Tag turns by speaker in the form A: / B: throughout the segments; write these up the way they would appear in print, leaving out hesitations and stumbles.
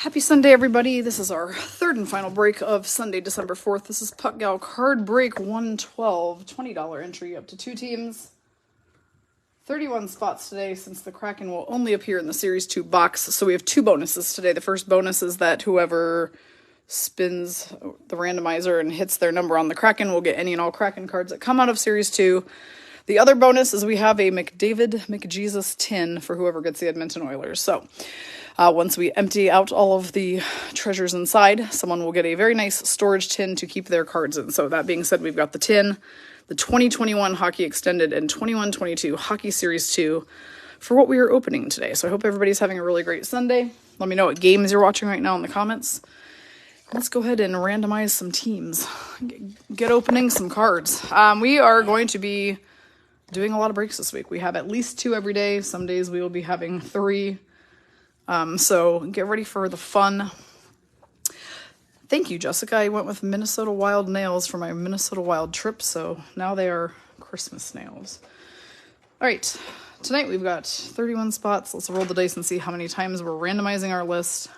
A: Happy Sunday, everybody. This is our third and final break of Sunday, December 4th. This is Puck Gal Card Break 112, $20 entry up to 2 teams. 31 spots today since the Kraken will only appear in the Series 2 box. So we have 2 bonuses today. The first bonus is that whoever spins the randomizer and hits their number on the Kraken will get any and all Kraken cards that come out of Series 2. The other bonus is we have a McDavid McJesus tin for whoever gets the Edmonton Oilers. So once we empty out all of the treasures inside, someone will get a very nice storage tin to keep their cards in. So that being said, we've got the tin, the 2021 Hockey Extended, and 21-22 Hockey Series 2 for what we are opening today. So I hope everybody's having a really great Sunday. Let me know what games you're watching right now in the comments. Let's go ahead and randomize some teams. Get opening some cards. We are going to be doing a lot of breaks this week. We have at least 2 every day. Some days we will be having 3. So get ready for the fun. Thank you, Jessica. I went with Minnesota Wild nails for my Minnesota Wild trip, so now they are Christmas nails. All right, tonight we've got 31 spots. Let's roll the dice and see how many times we're randomizing our list.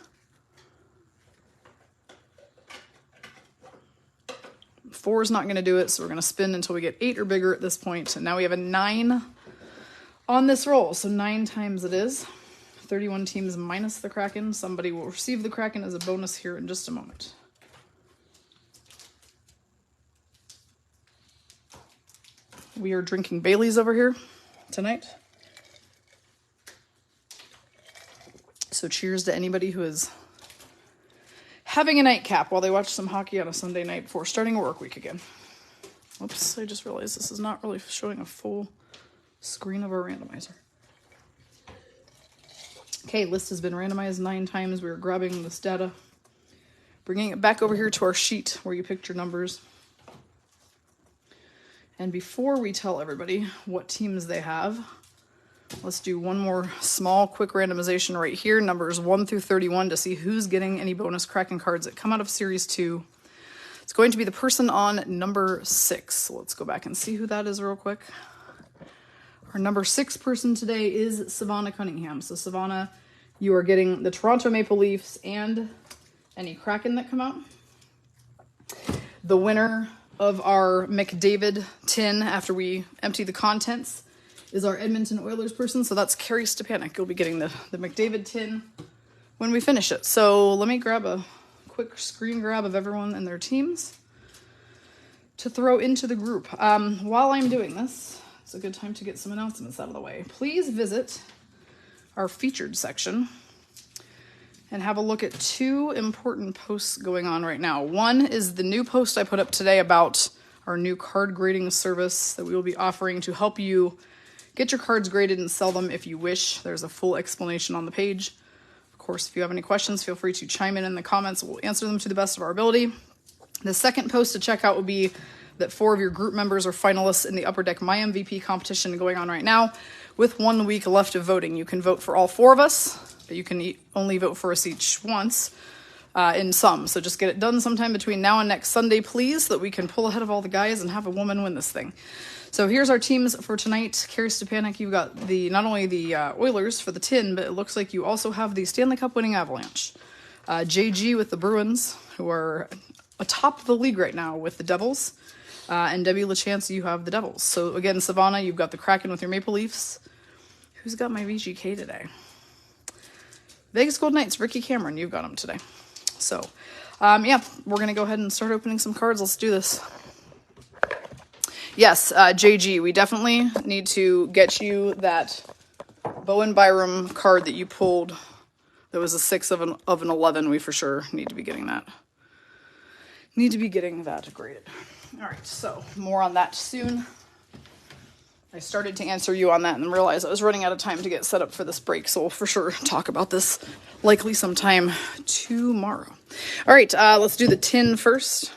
A: 4 is not going to do it, so we're going to spin until we get 8 or bigger at this point. And now we have a 9 on this roll, so 9 times it is. 31 teams minus the Kraken. Somebody will receive the Kraken as a bonus here in just a moment. We are drinking Bailey's over here tonight. So cheers to anybody who is having a nightcap while they watch some hockey on a Sunday night before starting a work week again. Oops, I just realized this is not really showing a full screen of our randomizer. Okay, list has been randomized 9 times. We're grabbing this data, bringing it back over here to our sheet where you picked your numbers. And before we tell everybody what teams they have, let's do one more small, quick randomization right here, numbers 1 through 31, to see who's getting any bonus Kraken cards that come out of Series 2. It's going to be the person on number 6. So let's go back and see who that is real quick. Our number 6 person today is Savannah Cunningham. So Savannah, you are getting the Toronto Maple Leafs and any Kraken that come out. The winner of our McDavid tin after we empty the contents is our Edmonton Oilers person. So that's Carrie Stepanek. You'll be getting the McDavid tin when we finish it. So let me grab a quick screen grab of everyone and their teams to throw into the group. While I'm doing this, it's a good time to get some announcements out of the way. Please visit our featured section and have a look at 2 important posts going on right now. One is the new post I put up today about our new card grading service that we will be offering to help you get your cards graded and sell them if you wish. There's a full explanation on the page. Of course, if you have any questions, feel free to chime in the comments. We'll answer them to the best of our ability. The second post to check out will be that 4 of your group members are finalists in the Upper Deck My MVP competition going on right now. With 1 week left of voting, you can vote for all 4 of us, but you can only vote for us each once in some. So just get it done sometime between now and next Sunday, please, so that we can pull ahead of all the guys and have a woman win this thing. So here's our teams for tonight. Carrie Stepanek, you've got not only the Oilers for the tin, but it looks like you also have the Stanley Cup winning Avalanche. JG with the Bruins, who are atop the league right now with the Devils. And Debbie LaChance, you have the Devils. So again, Savannah, you've got the Kraken with your Maple Leafs. Who's got my VGK today? Vegas Golden Knights, Ricky Cameron, you've got them today. So, yeah, we're going to go ahead and start opening some cards. Let's do this. Yes, JG, we definitely need to get you that Bowen Byram card that you pulled. That was a 6 of an 11. We for sure need to be getting that. Need to be getting that graded. All right, so more on that soon. I started to answer you on that and realized I was running out of time to get set up for this break, so we'll for sure talk about this likely sometime tomorrow. All right, let's do the tin first.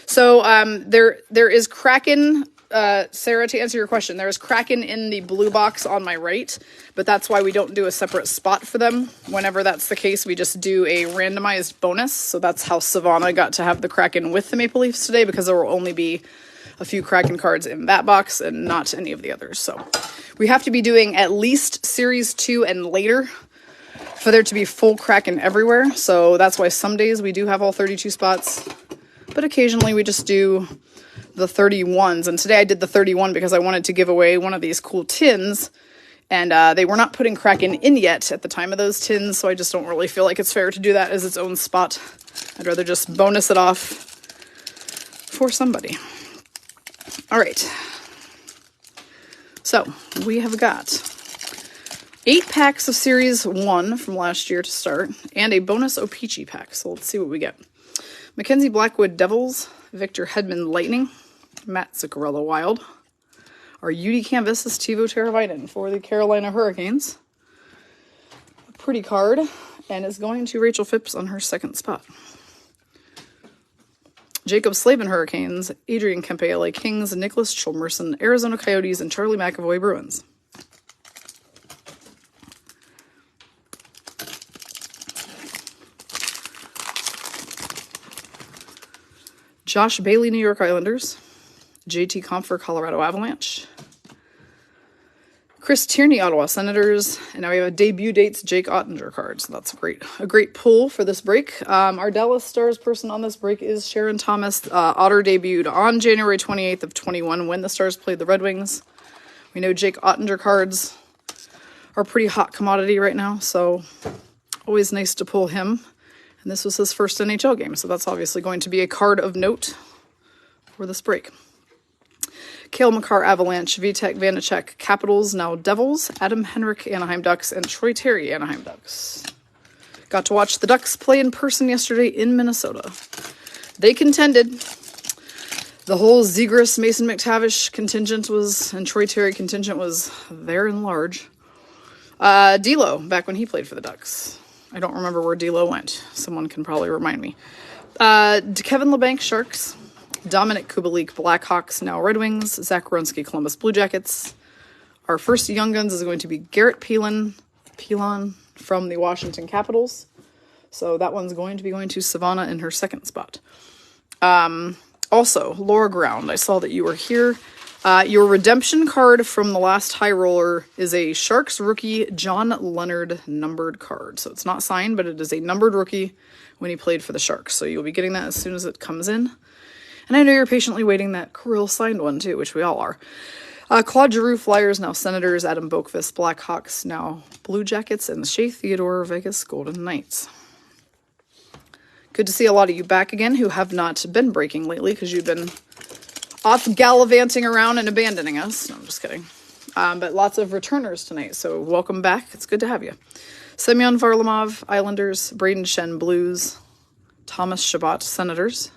A: So there is Kraken, Sarah, to answer your question, there is Kraken in the blue box on my right, but that's why we don't do a separate spot for them. Whenever that's the case, we just do a randomized bonus. So that's how Savannah got to have the Kraken with the Maple Leafs today, because there will only be a few Kraken cards in that box and not any of the others. So we have to be doing at least Series 2 and later for there to be full Kraken everywhere. So that's why some days we do have all 32 spots, but occasionally we just do the 31s. And today I did the 31 because I wanted to give away one of these cool tins, and they were not putting Kraken in yet at the time of those tins, so I just don't really feel like it's fair to do that as its own spot. I'd rather just bonus it off for somebody. All right. So we have got 8 packs of Series 1 from last year to start, and a bonus O-Pee-Chee pack. So let's see what we get. Mackenzie Blackwood Devils, Victor Hedman Lightning, Matt Zuccarello Wild. Our UD Canvas is Teuvo Teravainen for the Carolina Hurricanes. A pretty card, and is going to Rachel Phipps on her second spot. Jacob Slavin Hurricanes, Adrian Kempe LA Kings, Nicholas Chalmerson Arizona Coyotes, and Charlie McAvoy Bruins. Josh Bailey, New York Islanders. JT Compher, Colorado Avalanche. Chris Tierney, Ottawa Senators. And now we have a debut dates Jake Ottinger card. So that's a great pull for this break. Our Dallas Stars person on this break is Sharon Thomas. Otter debuted on January 28th of 21 when the Stars played the Red Wings. We know Jake Ottinger cards are a pretty hot commodity right now, so always nice to pull him. And this was his first NHL game, so that's obviously going to be a card of note for this break. Cale Makar Avalanche, Vitek Vanacek Capitals, now Devils, Adam Henrik Anaheim Ducks, and Troy Terry Anaheim Ducks. Got to watch the Ducks play in person yesterday in Minnesota. They contended. The whole Zegras Mason McTavish contingent and Troy Terry contingent was there in large. D'Lo, back when he played for the Ducks. I don't remember where D'Lo went. Someone can probably remind me. Kevin Labanc, Sharks. Dominic Kubalik, Blackhawks, now Red Wings. Zach Werenski, Columbus Blue Jackets. Our first Young Guns is going to be Garrett Pilon from the Washington Capitals. So that one's going to be going to Savannah in her second spot. Also, Laura Ground, I saw that you were here. Your redemption card from the last High Roller is a Sharks rookie John Leonard numbered card. So it's not signed, but it is a numbered rookie when he played for the Sharks. So you'll be getting that as soon as it comes in. And I know you're patiently waiting that Kirill signed one too, which we all are. Claude Giroux, Flyers, now Senators. Adam Boqvist, Blackhawks, now Blue Jackets. And Shea Theodore, Vegas Golden Knights. Good to see a lot of you back again who have not been breaking lately because you've been off gallivanting around and abandoning us. No, I'm just kidding. But lots of returners tonight, so welcome back. It's good to have you. Semyon Varlamov, Islanders. Braden Shen, Blues. Thomas Chabot, Senators.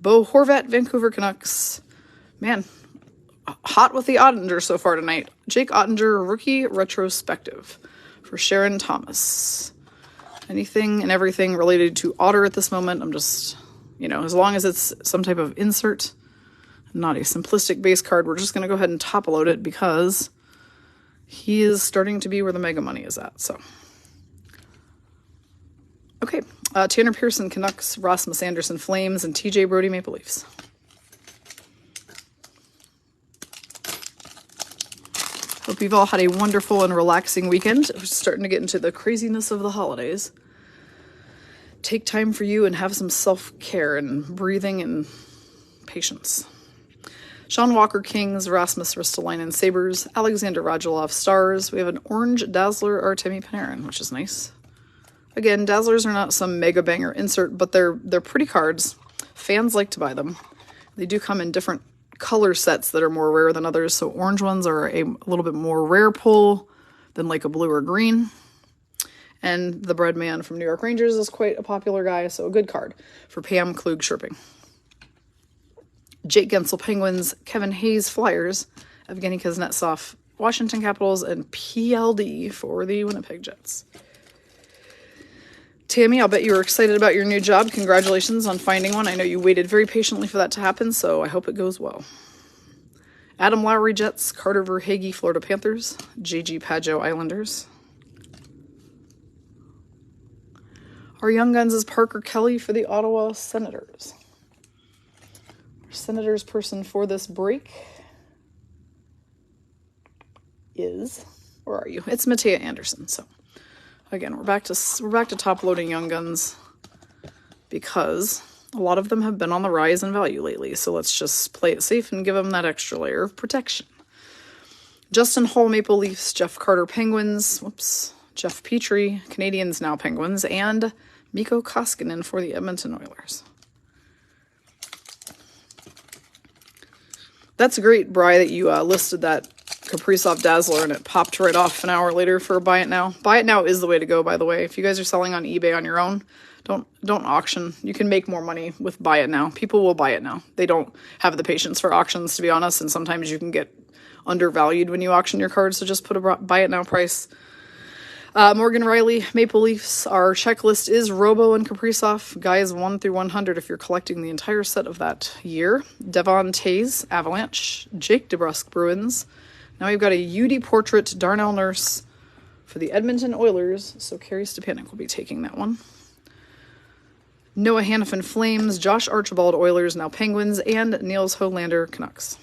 A: Bo Horvat, Vancouver Canucks. Man, hot with the Ottinger so far tonight. Jake Ottinger, rookie retrospective for Sharon Thomas. Anything and everything related to Otter at this moment, I'm just, as long as it's some type of insert, not a simplistic base card, we're just going to go ahead and top load it because he is starting to be where the mega money is at. So, okay. Tanner Pearson, Canucks, Rasmus Anderson, Flames, and TJ Brody, Maple Leafs. Hope you've all had a wonderful and relaxing weekend. We're starting to get into the craziness of the holidays. Take time for you and have some self-care and breathing and patience. Sean Walker, Kings, Rasmus Ristolainen, Sabres, Alexander Radulov, Stars. We have an orange Dazzler Artemi Panarin, which is nice. Again, Dazzlers are not some mega banger insert, but they're pretty cards. Fans like to buy them. They do come in different color sets that are more rare than others, so orange ones are a little bit more rare pull than like a blue or green. And the Bread Man from New York Rangers is quite a popular guy, so a good card for Pam Klug-Sherping. Jake Gensel, Penguins, Kevin Hayes, Flyers, Evgeny Kuznetsov, Washington Capitals, and PLD for the Winnipeg Jets. Tammy, I'll bet you were excited about your new job. Congratulations on finding one. I know you waited very patiently for that to happen, so I hope it goes well. Adam Lowry, Jets, Carter Verhaeghe, Florida Panthers, JG Pageau, Islanders. Our Young Guns is Parker Kelly for the Ottawa Senators. Our Senators person for this break is, where are you? It's Mattea Anderson, so Again, we're back to top loading Young Guns because a lot of them have been on the rise in value lately. So let's just play it safe and give them that extra layer of protection. Justin Hall Maple Leafs, Jeff Carter Penguins, whoops, Jeff Petrie Canadiens now Penguins, and Mikko Koskinen for the Edmonton Oilers. That's great, Bri, that you listed that Kaprizov Dazzler and it popped right off an hour later for Buy It Now. Buy It Now is the way to go, by the way. If you guys are selling on eBay on your own, don't auction. You can make more money with Buy It Now. People will buy it now. They don't have the patience for auctions, to be honest, and sometimes you can get undervalued when you auction your cards, so just put a Buy It Now price. Morgan Riley, Maple Leafs. Our checklist is Robo and Kaprizov, guys 1 through 100 if you're collecting the entire set of that year. Devon Tays, Avalanche. Jake DeBrusk, Bruins. Now we've got a UD Portrait, Darnell Nurse for the Edmonton Oilers, so Carrie Stepanek will be taking that one. Noah Hannafin, Flames. Josh Archibald, Oilers, now Penguins, and Niels Hoglander, Canucks.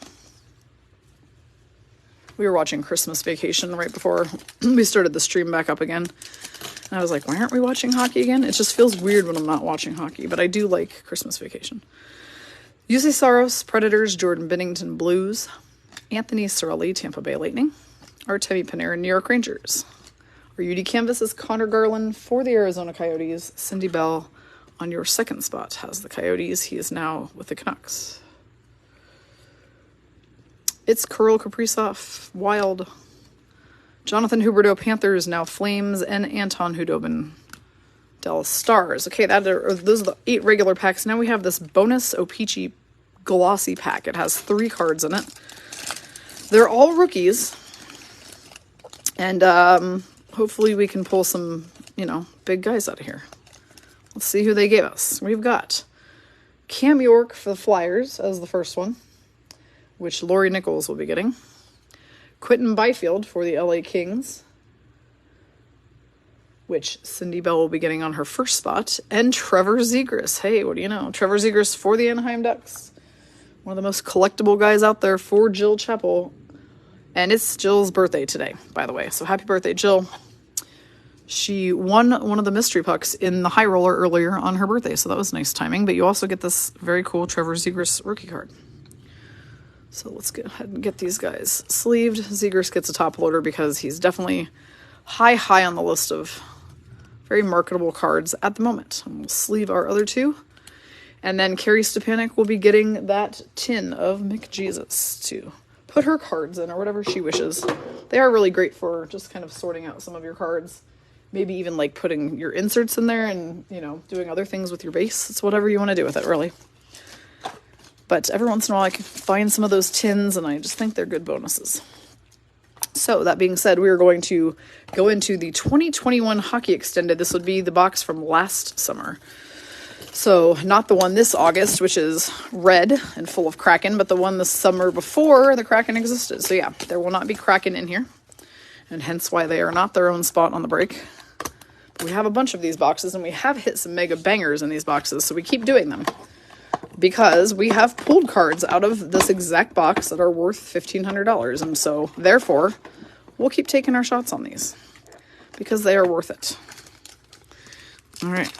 A: We were watching Christmas Vacation right before we started the stream back up again. And I was like, why aren't we watching hockey again? It just feels weird when I'm not watching hockey, but I do like Christmas Vacation. UC Saros, Predators, Jordan Binnington, Blues. Anthony Cirelli, Tampa Bay Lightning. Artemi Panarin, New York Rangers. Our UD Canvas is Connor Garland for the Arizona Coyotes. Cindy Bell on your second spot has the Coyotes. He is now with the Canucks. It's Kirill Kaprizov, Wild. Jonathan Huberdeau, Panthers, now Flames, and Anton Hudobin, Dallas Stars. Okay, those are the 8 regular packs. Now we have this bonus O-Pee-Chee glossy pack. It has 3 cards in it. They're all rookies. And hopefully we can pull some, big guys out of here. Let's see who they gave us. We've got Cam York for the Flyers as the first one, which Lori Nichols will be getting. Quentin Byfield for the LA Kings, which Cindy Bell will be getting on her first spot. And Trevor Zegras. Hey, what do you know? Trevor Zegras for the Anaheim Ducks. One of the most collectible guys out there for Jill Chappell. And it's Jill's birthday today, by the way. So happy birthday, Jill. She won one of the mystery pucks in the high roller earlier on her birthday, so that was nice timing. But you also get this very cool Trevor Zegras rookie card. So let's go ahead and get these guys sleeved. Zegras gets a top loader because he's definitely high on the list of very marketable cards at the moment. And we'll sleeve our other 2. And then Carrie Stepanek will be getting that tin of McJesus to put her cards in or whatever she wishes. They are really great for just kind of sorting out some of your cards. Maybe even like putting your inserts in there and, doing other things with your base. It's whatever you want to do with it, really. But every once in a while I can find some of those tins and I just think they're good bonuses. So that being said, we are going to go into the 2021 Hockey Extended. This would be the box from last summer. So not the one this August, which is red and full of Kraken, but the one the summer before the Kraken existed. So yeah, there will not be Kraken in here, and hence why they are not their own spot on the break. But we have a bunch of these boxes, and we have hit some mega bangers in these boxes, so we keep doing them. Because we have pulled cards out of this exact box that are worth $1,500. And so, therefore, we'll keep taking our shots on these. Because they are worth it. All right.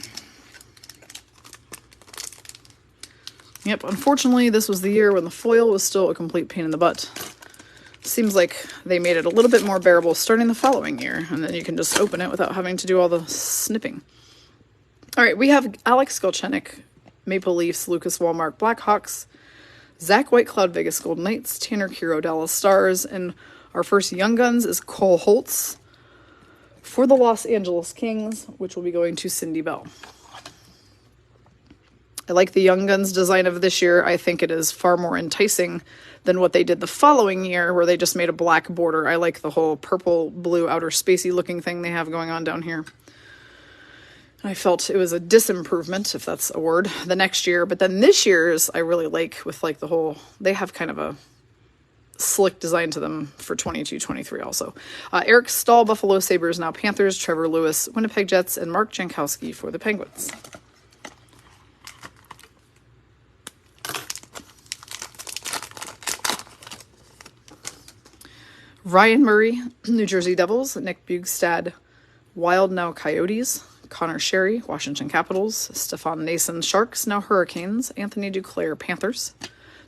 A: Yep, unfortunately, this was the year when the foil was still a complete pain in the butt. Seems like they made it a little bit more bearable starting the following year. And then you can just open it without having to do all the snipping. All right, we have Alex Galchenyuk, Maple Leafs, Lucas Wallmark, Blackhawks, Zach Whitecloud, Vegas Golden Knights, Tanner Kiro, Dallas Stars, and our first Young Guns is Cole Holtz for the Los Angeles Kings, which will be going to Cindy Bell. I like the Young Guns design of this year. I think it is far more enticing than what they did the following year, where they just made a black border. I like the whole purple-blue outer spacey looking thing they have going on down here. I felt it was a disimprovement, if that's a word, the next year. But then this year's I really like with like the whole, they have kind of a slick design to them for 22-23 also. Eric Stahl, Buffalo Sabres, now Panthers, Trevor Lewis, Winnipeg Jets, and Mark Jankowski for the Penguins. Ryan Murray, New Jersey Devils, Nick Bjugstad, Wild now Coyotes. Connor Sherry, Washington Capitals. Stefan Nason, Sharks, now Hurricanes. Anthony Duclair, Panthers.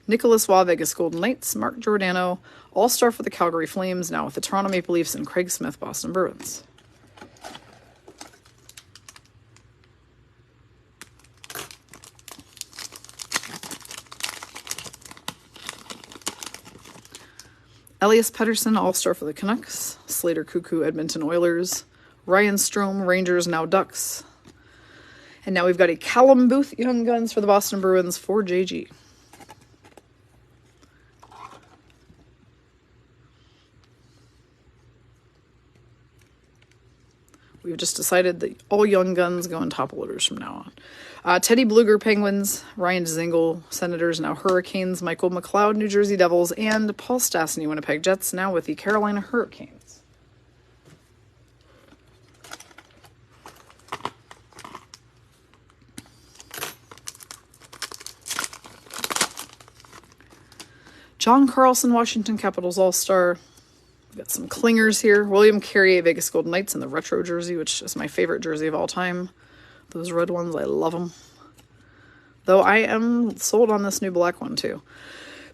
A: Nicholas Waugh, Vegas Golden Knights. Mark Giordano, All-Star for the Calgary Flames, now with the Toronto Maple Leafs. And Craig Smith, Boston Bruins. Elias Pettersson, All-Star for the Canucks. Slater Cuckoo, Edmonton Oilers. Ryan Strome, Rangers, now Ducks. And now we've got a Callum Booth, Young Guns for the Boston Bruins for JG. We've just decided that all Young Guns go in top loaders from now on. Teddy Bluger, Penguins. Ryan Dzingel, Senators, now Hurricanes. Michael McLeod, New Jersey Devils. And Paul Stastny, Winnipeg Jets, now with the Carolina Hurricanes. John Carlson, Washington Capitals All-Star. We've got some clingers here. William Carrier, Vegas Golden Knights in the retro jersey, which is my favorite jersey of all time. Those red ones, I love them. Though I am sold on this new black one too.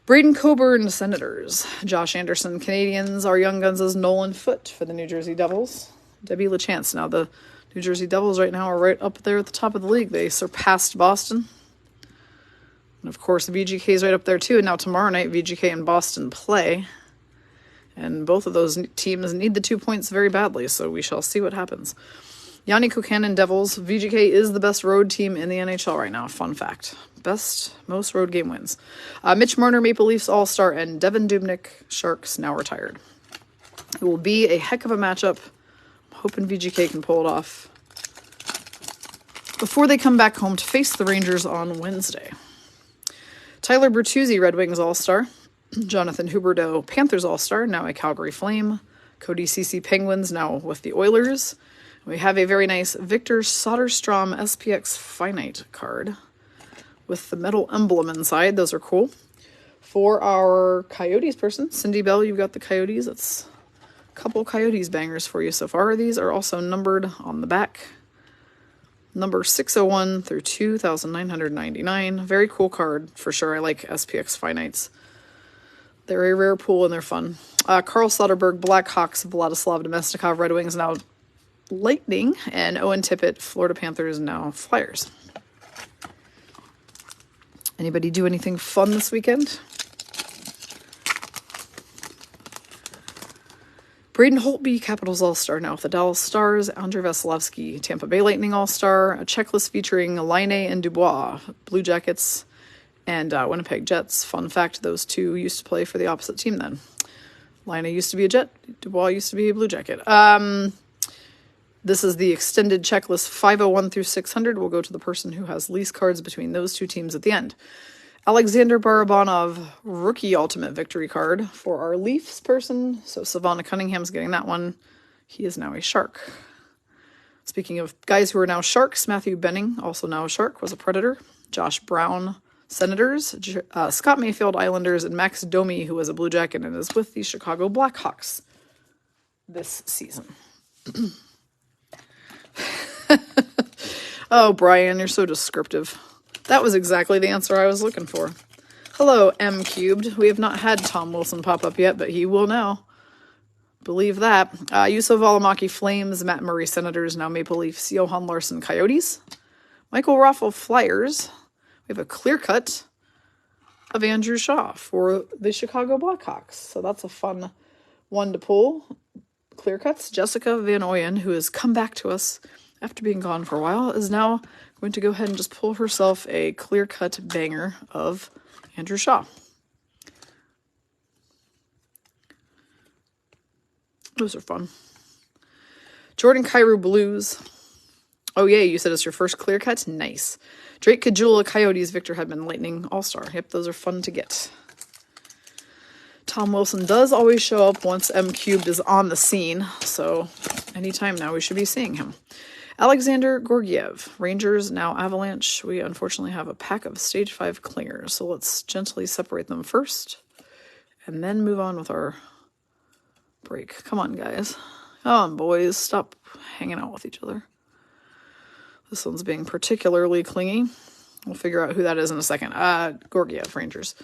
A: Braden Coburn, Senators. Josh Anderson, Canadians. Our Young Guns is Nolan Foote for the New Jersey Devils. Debbie LaChance. Now the New Jersey Devils right now are right up there at the top of the league. They surpassed Boston. And of course, VGK is right up there too. And now tomorrow night, VGK and Boston play. And both of those teams need the 2 points very badly, so we shall see what happens. Yanni Kukanen, Devils. VGK is the best road team in the NHL right now. Fun fact. Most road game wins. Mitch Marner, Maple Leafs All-Star, and Devin Dubnyk, Sharks, now retired. It will be a heck of a matchup. I'm hoping VGK can pull it off before they come back home to face the Rangers on Wednesday. Tyler Bertuzzi, Red Wings All-Star. Jonathan Huberdeau, Panthers All-Star, now a Calgary Flame. Cody Ceci, Penguins, now with the Oilers. We have a very nice Victor Soderstrom SPX Finite card with the metal emblem inside. Those are cool. For our Coyotes person, Cindy Bell, you've got the Coyotes. That's a couple Coyotes bangers for you so far. These are also numbered on the back. Number 601 through 2,999. Very cool card for sure. I like SPX Finites. They're a rare pool and they're fun. Carl Soderberg, Blackhawks, Vladislav Domestikov, Red Wings, now Lightning, and Owen Tippett, Florida Panthers, now Flyers. Anybody do anything fun this weekend? Braden Holtby, Capitals All-Star, now with the Dallas Stars. Andrei Vasilevsky, Tampa Bay Lightning All-Star. A checklist featuring Laine and Dubois, Blue Jackets, and Winnipeg Jets. Fun fact, those two used to play for the opposite team then. Laine used to be a Jet. Dubois used to be a Blue Jacket. This is the extended checklist 501 through 600. We'll go to the person who has least cards between those two teams at the end. Alexander Barabanov, rookie ultimate victory card for our Leafs person. So Savannah Cunningham's getting that one. He is now a Shark. Speaking of guys who are now Sharks, Matthew Benning, also now a Shark, was a Predator. Josh Brown, Senators. Scott Mayfield, Islanders. And Max Domi, who was a Blue Jacket and is with the Chicago Blackhawks this season. Oh, Brian, you're so descriptive. That was exactly the answer I was looking for. Hello, M Cubed. We have not had Tom Wilson pop up yet, but he will now. Believe that. Yusuf Valimaki, Flames. Matt Murray, Senators. Now Maple Leafs. Johan Larson, Coyotes. Michael Raffle, Flyers. We have a clear cut of Andrew Shaw for the Chicago Blackhawks. So that's a fun one to pull. Clear cuts. Jessica Van Oyen, who has come back to us after being gone for a while, is now going to go ahead and just pull herself a clear-cut banger of Andrew Shaw. Those are fun. Jordan Kyrou, Blues. Oh, yeah, you said it's your first clear-cut? Nice. Drake Caggiula, Coyotes. Victor Hedman, Lightning, All-Star. Yep, those are fun to get. Tom Wilson does always show up once M Cubed is on the scene, so anytime now we should be seeing him. Alexander Gorgiev, Rangers, now Avalanche. We unfortunately have a pack of Stage 5 clingers, so let's gently separate them first and then move on with our break. Come on, guys. Come on, boys, stop hanging out with each other. This one's being particularly clingy. We'll figure out who that is in a second. Gorgiev, Rangers.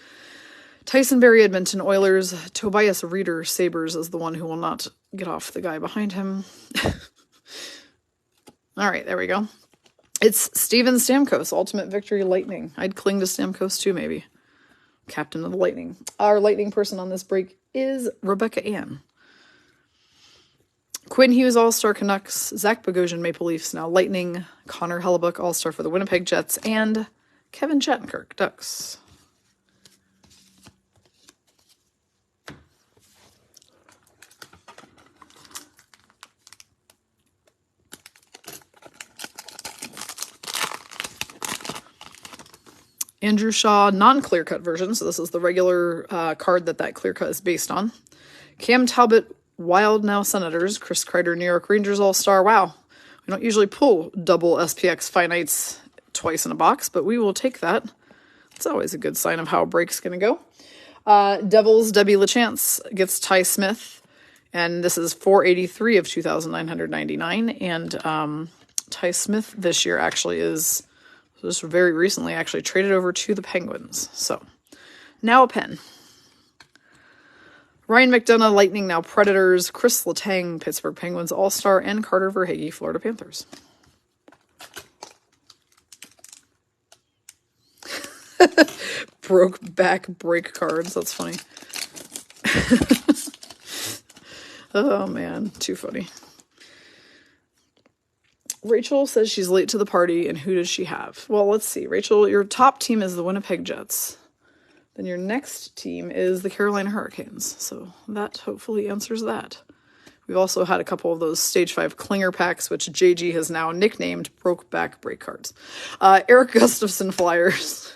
A: Tyson Berry, Edmonton Oilers. Tobias Reeder, Sabres, is the one who will not get off the guy behind him. All right, there we go. It's Steven Stamkos, Ultimate Victory Lightning. I'd cling to Stamkos too, maybe. Captain of the Lightning. Our Lightning person on this break is Rebecca Ann. Quinn Hughes, All-Star Canucks. Zach Bogosian, Maple Leafs, now Lightning. Connor Hellebuck, All-Star for the Winnipeg Jets. And Kevin Shattenkirk, Ducks. Andrew Shaw, non-clear cut version. So this is the regular card that clear cut is based on. Cam Talbot, Wild Now Senators. Chris Kreider, New York Rangers All-Star. Wow. We don't usually pull double SPX Finites twice in a box, but we will take that. It's always a good sign of how a break's going to go. Devils, Debbie LaChance gets Ty Smith. And this is 483 of 2,999. And Ty Smith this year actually is... just very recently actually traded over to the Penguins. So, now a pen. Ryan McDonough, Lightning, now Predators. Chris Letang, Pittsburgh Penguins All-Star. And Carter Verhaeghe, Florida Panthers. Broke back break cards. That's funny. Oh, man. Too funny. Rachel says she's late to the party, and who does she have? Well, let's see. Rachel, your top team is the Winnipeg Jets. Then your next team is the Carolina Hurricanes. So that hopefully answers that. We've also had a couple of those Stage 5 Clinger packs, which JG has now nicknamed Broke Back Break Cards. Eric Gustafson, Flyers.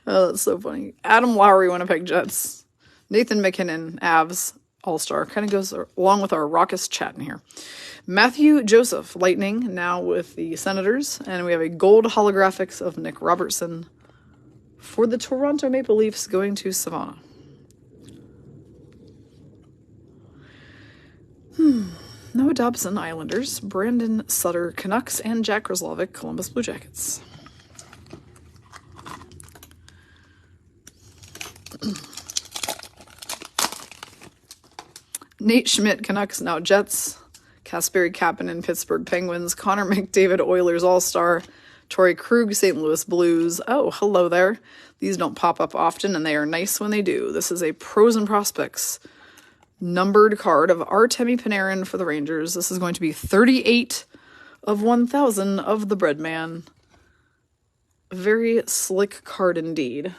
A: Oh, that's so funny. Adam Lowry, Winnipeg Jets. Nathan McKinnon, Avs, All-Star. Kind of goes along with our raucous chat in here. Matthew Joseph, Lightning, now with the Senators. And we have a gold holographics of Nick Robertson for the Toronto Maple Leafs going to Savannah. Noah Dobson, Islanders. Brandon Sutter, Canucks. And Jack Grzelcyk, Columbus Blue Jackets. Nate Schmidt, Canucks, now Jets. Kasperi Kapanen, Pittsburgh Penguins. Connor McDavid, Oilers All-Star. Torrey Krug, St. Louis Blues. Oh, hello there. These don't pop up often, and they are nice when they do. This is a Pros and Prospects numbered card of Artemi Panarin for the Rangers. This is going to be 38 of 1,000 of the Breadman. A very slick card indeed.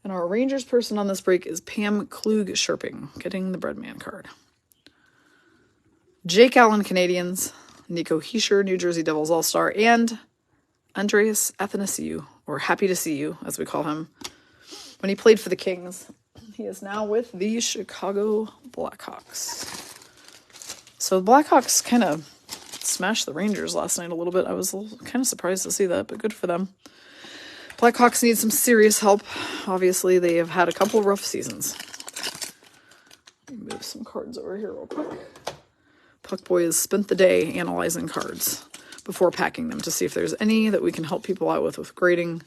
A: And our Rangers person on this break is Pam Klug-Sherping, getting the Breadman card. Jake Allen, Canadians. Nico Hischier, New Jersey Devils All-Star. And Andreas Athanasiou, or Happy to See You, as we call him, when he played for the Kings. He is now with the Chicago Blackhawks. So the Blackhawks kind of smashed the Rangers last night a little bit. I was kind of surprised to see that, but good for them. Blackhawks need some serious help. Obviously, they have had a couple of rough seasons. Move some cards over here real quick. Puckboy has spent the day analyzing cards before packing them to see if there's any that we can help people out with grading.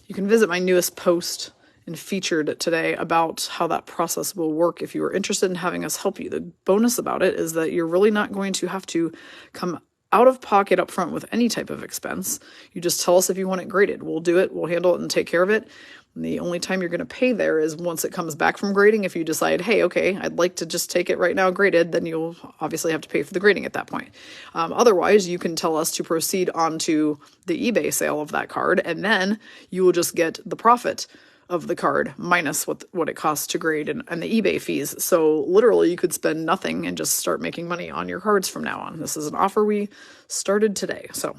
A: You can visit my newest post and featured today about how that process will work if you are interested in having us help you. The bonus about it is that you're really not going to have to come out of pocket up front with any type of expense. You just tell us if you want it graded. We'll do it, we'll handle it and take care of it. And the only time you're going to pay there is once it comes back from grading. If you decide, hey, okay, I'd like to just take it right now graded, then you'll obviously have to pay for the grading at that point. Otherwise, you can tell us to proceed onto the eBay sale of that card, and then you will just get the profit of the card minus what it costs to grade and the eBay fees. So literally you could spend nothing and just start making money on your cards from now on. This is an offer we started today. So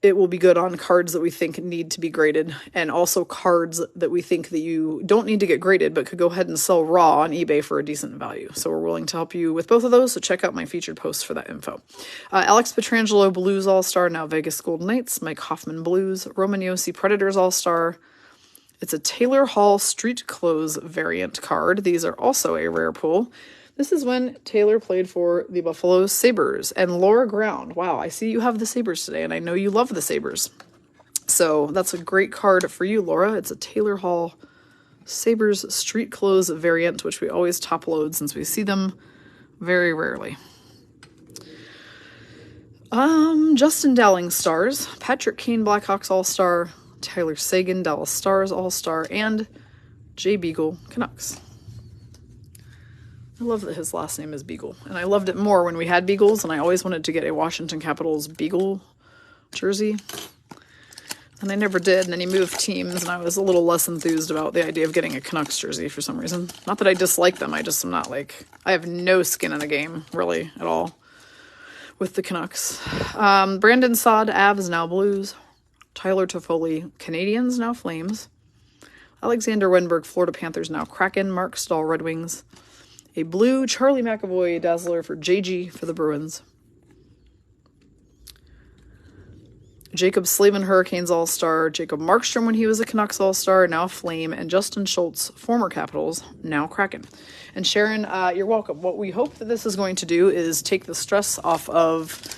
A: it will be good on cards that we think need to be graded, and also cards that we think that you don't need to get graded but could go ahead and sell raw on eBay for a decent value. So we're willing to help you with both of those, so check out my featured post for that info. Alex Pietrangelo, Blues All-Star, now Vegas Golden Knights. Mike Hoffman, Blues. Roman Josi, Predators All-Star. It's a Taylor Hall Street Clothes variant card. These are also a rare pull. This is when Taylor played for the Buffalo Sabres. And Laura Ground. Wow, I see you have the Sabres today, and I know you love the Sabres. So that's a great card for you, Laura. It's a Taylor Hall Sabres Street Clothes variant, which we always top load since we see them very rarely. Justin Dowling Stars, Patrick Kane Blackhawks All-Star, Tyler Seguin Dallas Stars All-Star, and Jay Beagle Canucks. I love that his last name is Beagle, and I loved it more when we had Beagles, and I always wanted to get a Washington Capitals Beagle jersey, and I never did, and then he moved teams, and I was a little less enthused about the idea of getting a Canucks jersey for some reason. Not that I dislike them, I just am not like, I have no skin in the game, really, at all, with the Canucks. Brandon Saad, Avs, now Blues. Tyler Toffoli, Canadians, now Flames. Alexander Wenberg, Florida Panthers, now Kraken. Mark Stahl, Red Wings. A blue Charlie McAvoy Dazzler for JG for the Bruins. Jacob Slavin, Hurricanes All-Star. Jacob Markstrom when he was a Canucks All-Star, now Flame. And Justin Schultz, former Capitals, now Kraken. And Sharon, you're welcome. What we hope that this is going to do is take the stress off of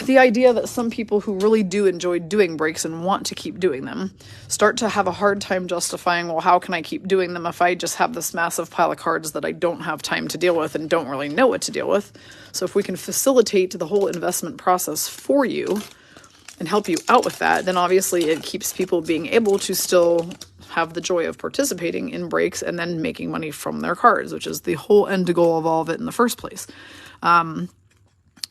A: the idea that some people who really do enjoy doing breaks and want to keep doing them start to have a hard time justifying, well, how can I keep doing them if I just have this massive pile of cards that I don't have time to deal with and don't really know what to deal with? So if we can facilitate the whole investment process for you and help you out with that, then obviously it keeps people being able to still have the joy of participating in breaks and then making money from their cards, which is the whole end goal of all of it in the first place.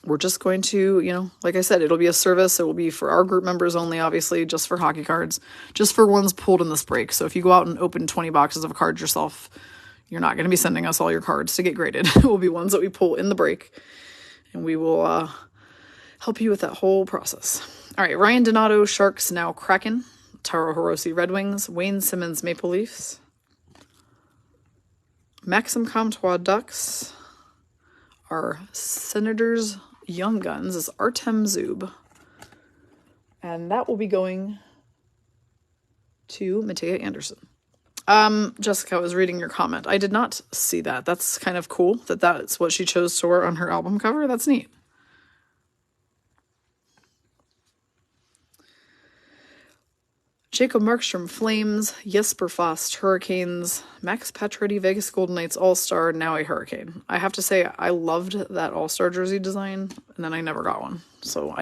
A: We're just going to, you know, like I said, it'll be a service. It will be for our group members only, obviously, just for hockey cards, just for ones pulled in this break. So if you go out and open 20 boxes of cards yourself, you're not going to be sending us all your cards to get graded. It will be ones that we pull in the break, and we will help you with that whole process. All right, Ryan Donato, Sharks, now Kraken. Taro Hirose, Red Wings. Wayne Simmons, Maple Leafs. Maxim Comtois, Ducks. Our Senators Young Guns is Artem Zub. And that will be going to Matea Anderson. Jessica, I was reading your comment. I did not see that. That's kind of cool that that's what she chose to wear on her album cover. That's neat. Jacob Markstrom, Flames. Jesper Fast, Hurricanes. Max Pacioretty, Vegas Golden Knights All-Star, now a Hurricane. I have to say, I loved that All-Star jersey design, and then I never got one. So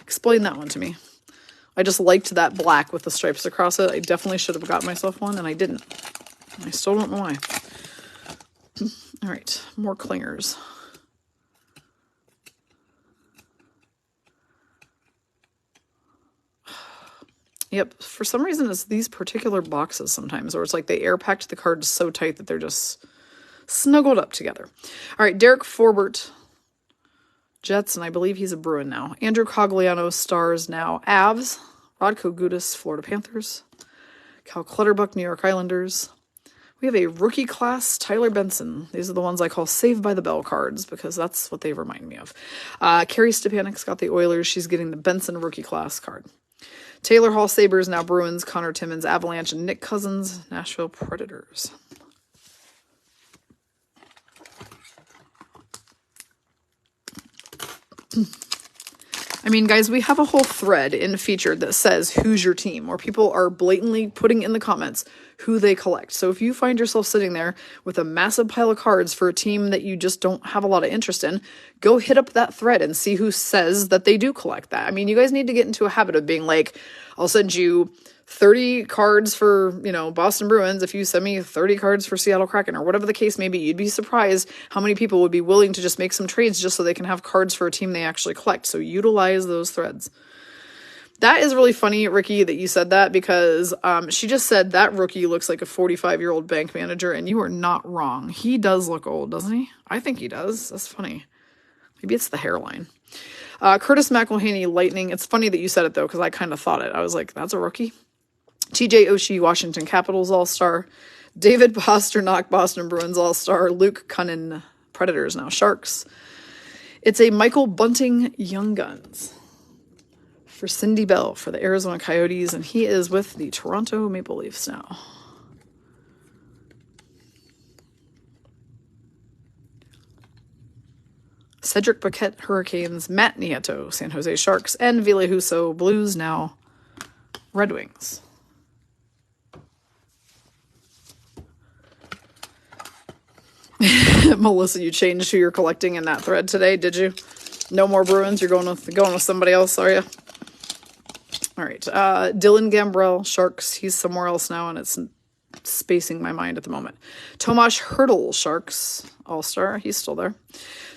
A: explain that one to me. I just liked that black with the stripes across it. I definitely should have got myself one, and I didn't. I still don't know why. All right, more clingers. Yep, for some reason it's these particular boxes sometimes, or it's like they air packed the cards so tight that they're just snuggled up together. All right, Derek Forbort, Jets, and I believe he's a Bruin now. Andrew Cogliano, Stars now. Avs, Rodko Gudis, Florida Panthers. Cal Clutterbuck, New York Islanders. We have a rookie class, Tyler Benson. These are the ones I call Saved by the Bell cards because that's what they remind me of. Carrie Stepanik's got the Oilers. She's getting the Benson rookie class card. Taylor Hall Sabres, now Bruins. Connor Timmins, Avalanche, and Nick Cousins, Nashville Predators. I mean, guys, we have a whole thread in Featured that says, who's your team? Where people are blatantly putting in the comments who they collect. So if you find yourself sitting there with a massive pile of cards for a team that you just don't have a lot of interest in, go hit up that thread and see who says that they do collect that. I mean, you guys need to get into a habit of being like, I'll send you 30 cards for, you know, Boston Bruins if you send me 30 cards for Seattle Kraken, or whatever the case may be. You'd be surprised how many people would be willing to just make some trades just so they can have cards for a team they actually collect. So utilize those threads. That is really funny, Ricky, that you said that, because she just said that rookie looks like a 45-year-old bank manager, and you are not wrong. He does look old, doesn't he? I think he does. That's funny. Maybe it's the hairline. Curtis McElhaney, Lightning. It's funny that you said it, though, because I kind of thought it. I was like, that's a rookie. TJ Oshie, Washington Capitals All-Star. David Pastrnak, Boston Bruins All-Star. Luke Cunnin, Predators, now Sharks. It's a Michael Bunting, Young Guns. For Cindy Bell for the Arizona Coyotes, and he is with the Toronto Maple Leafs now. Cedric Paquette, Hurricanes. Matt Nieto, San Jose Sharks. And Ville Husso, Blues, now Red Wings. Melissa, you changed who you're collecting in that thread today, did you? No more Bruins? You're going with somebody else, are you? All right. Dylan Gambrell, Sharks. He's somewhere else now, and it's spacing my mind at the moment. Tomas Hertl, Sharks, All-Star. He's still there.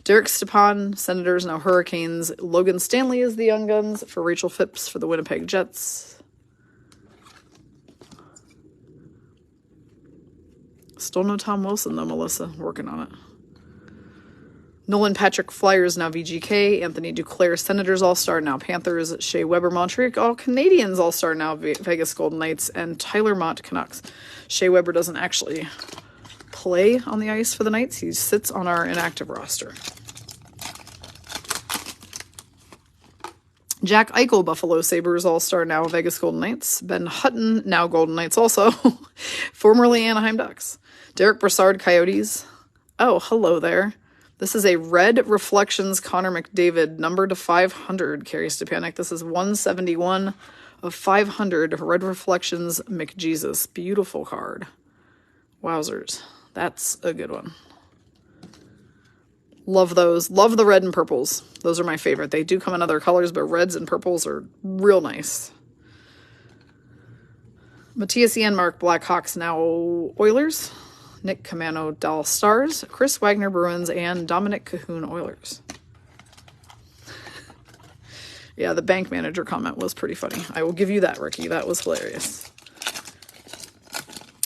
A: Derek Stepan, Senators, now Hurricanes. Logan Stanley is the Young Guns for Rachel Phipps for the Winnipeg Jets. Still no Tom Wilson, though, Melissa. Working on it. Nolan Patrick, Flyers, now VGK. Anthony Duclair, Senators All-Star, now Panthers. Shea Weber, Montreal Canadiens All-Star, now Vegas Golden Knights. And Tyler Mott, Canucks. Shea Weber doesn't actually play on the ice for the Knights. He sits on our inactive roster. Jack Eichel, Buffalo Sabres All-Star, now Vegas Golden Knights. Ben Hutton, now Golden Knights also. Formerly Anaheim Ducks. Derek Brassard, Coyotes. Oh, hello there. This is a Red Reflections Connor McDavid, number to 500, Carrie Stepanek. This is 171 of 500, Red Reflections McJesus. Beautiful card. Wowzers. That's a good one. Love those. Love the red and purples. Those are my favorite. They do come in other colors, but reds and purples are real nice. Matthias Janmark, Blackhawks, now Oilers. Nick Camano, Dallas Stars. Chris Wagner, Bruins. And Dominic Cahoon, Oilers. Yeah, the bank manager comment was pretty funny. I will give you that, Ricky. That was hilarious.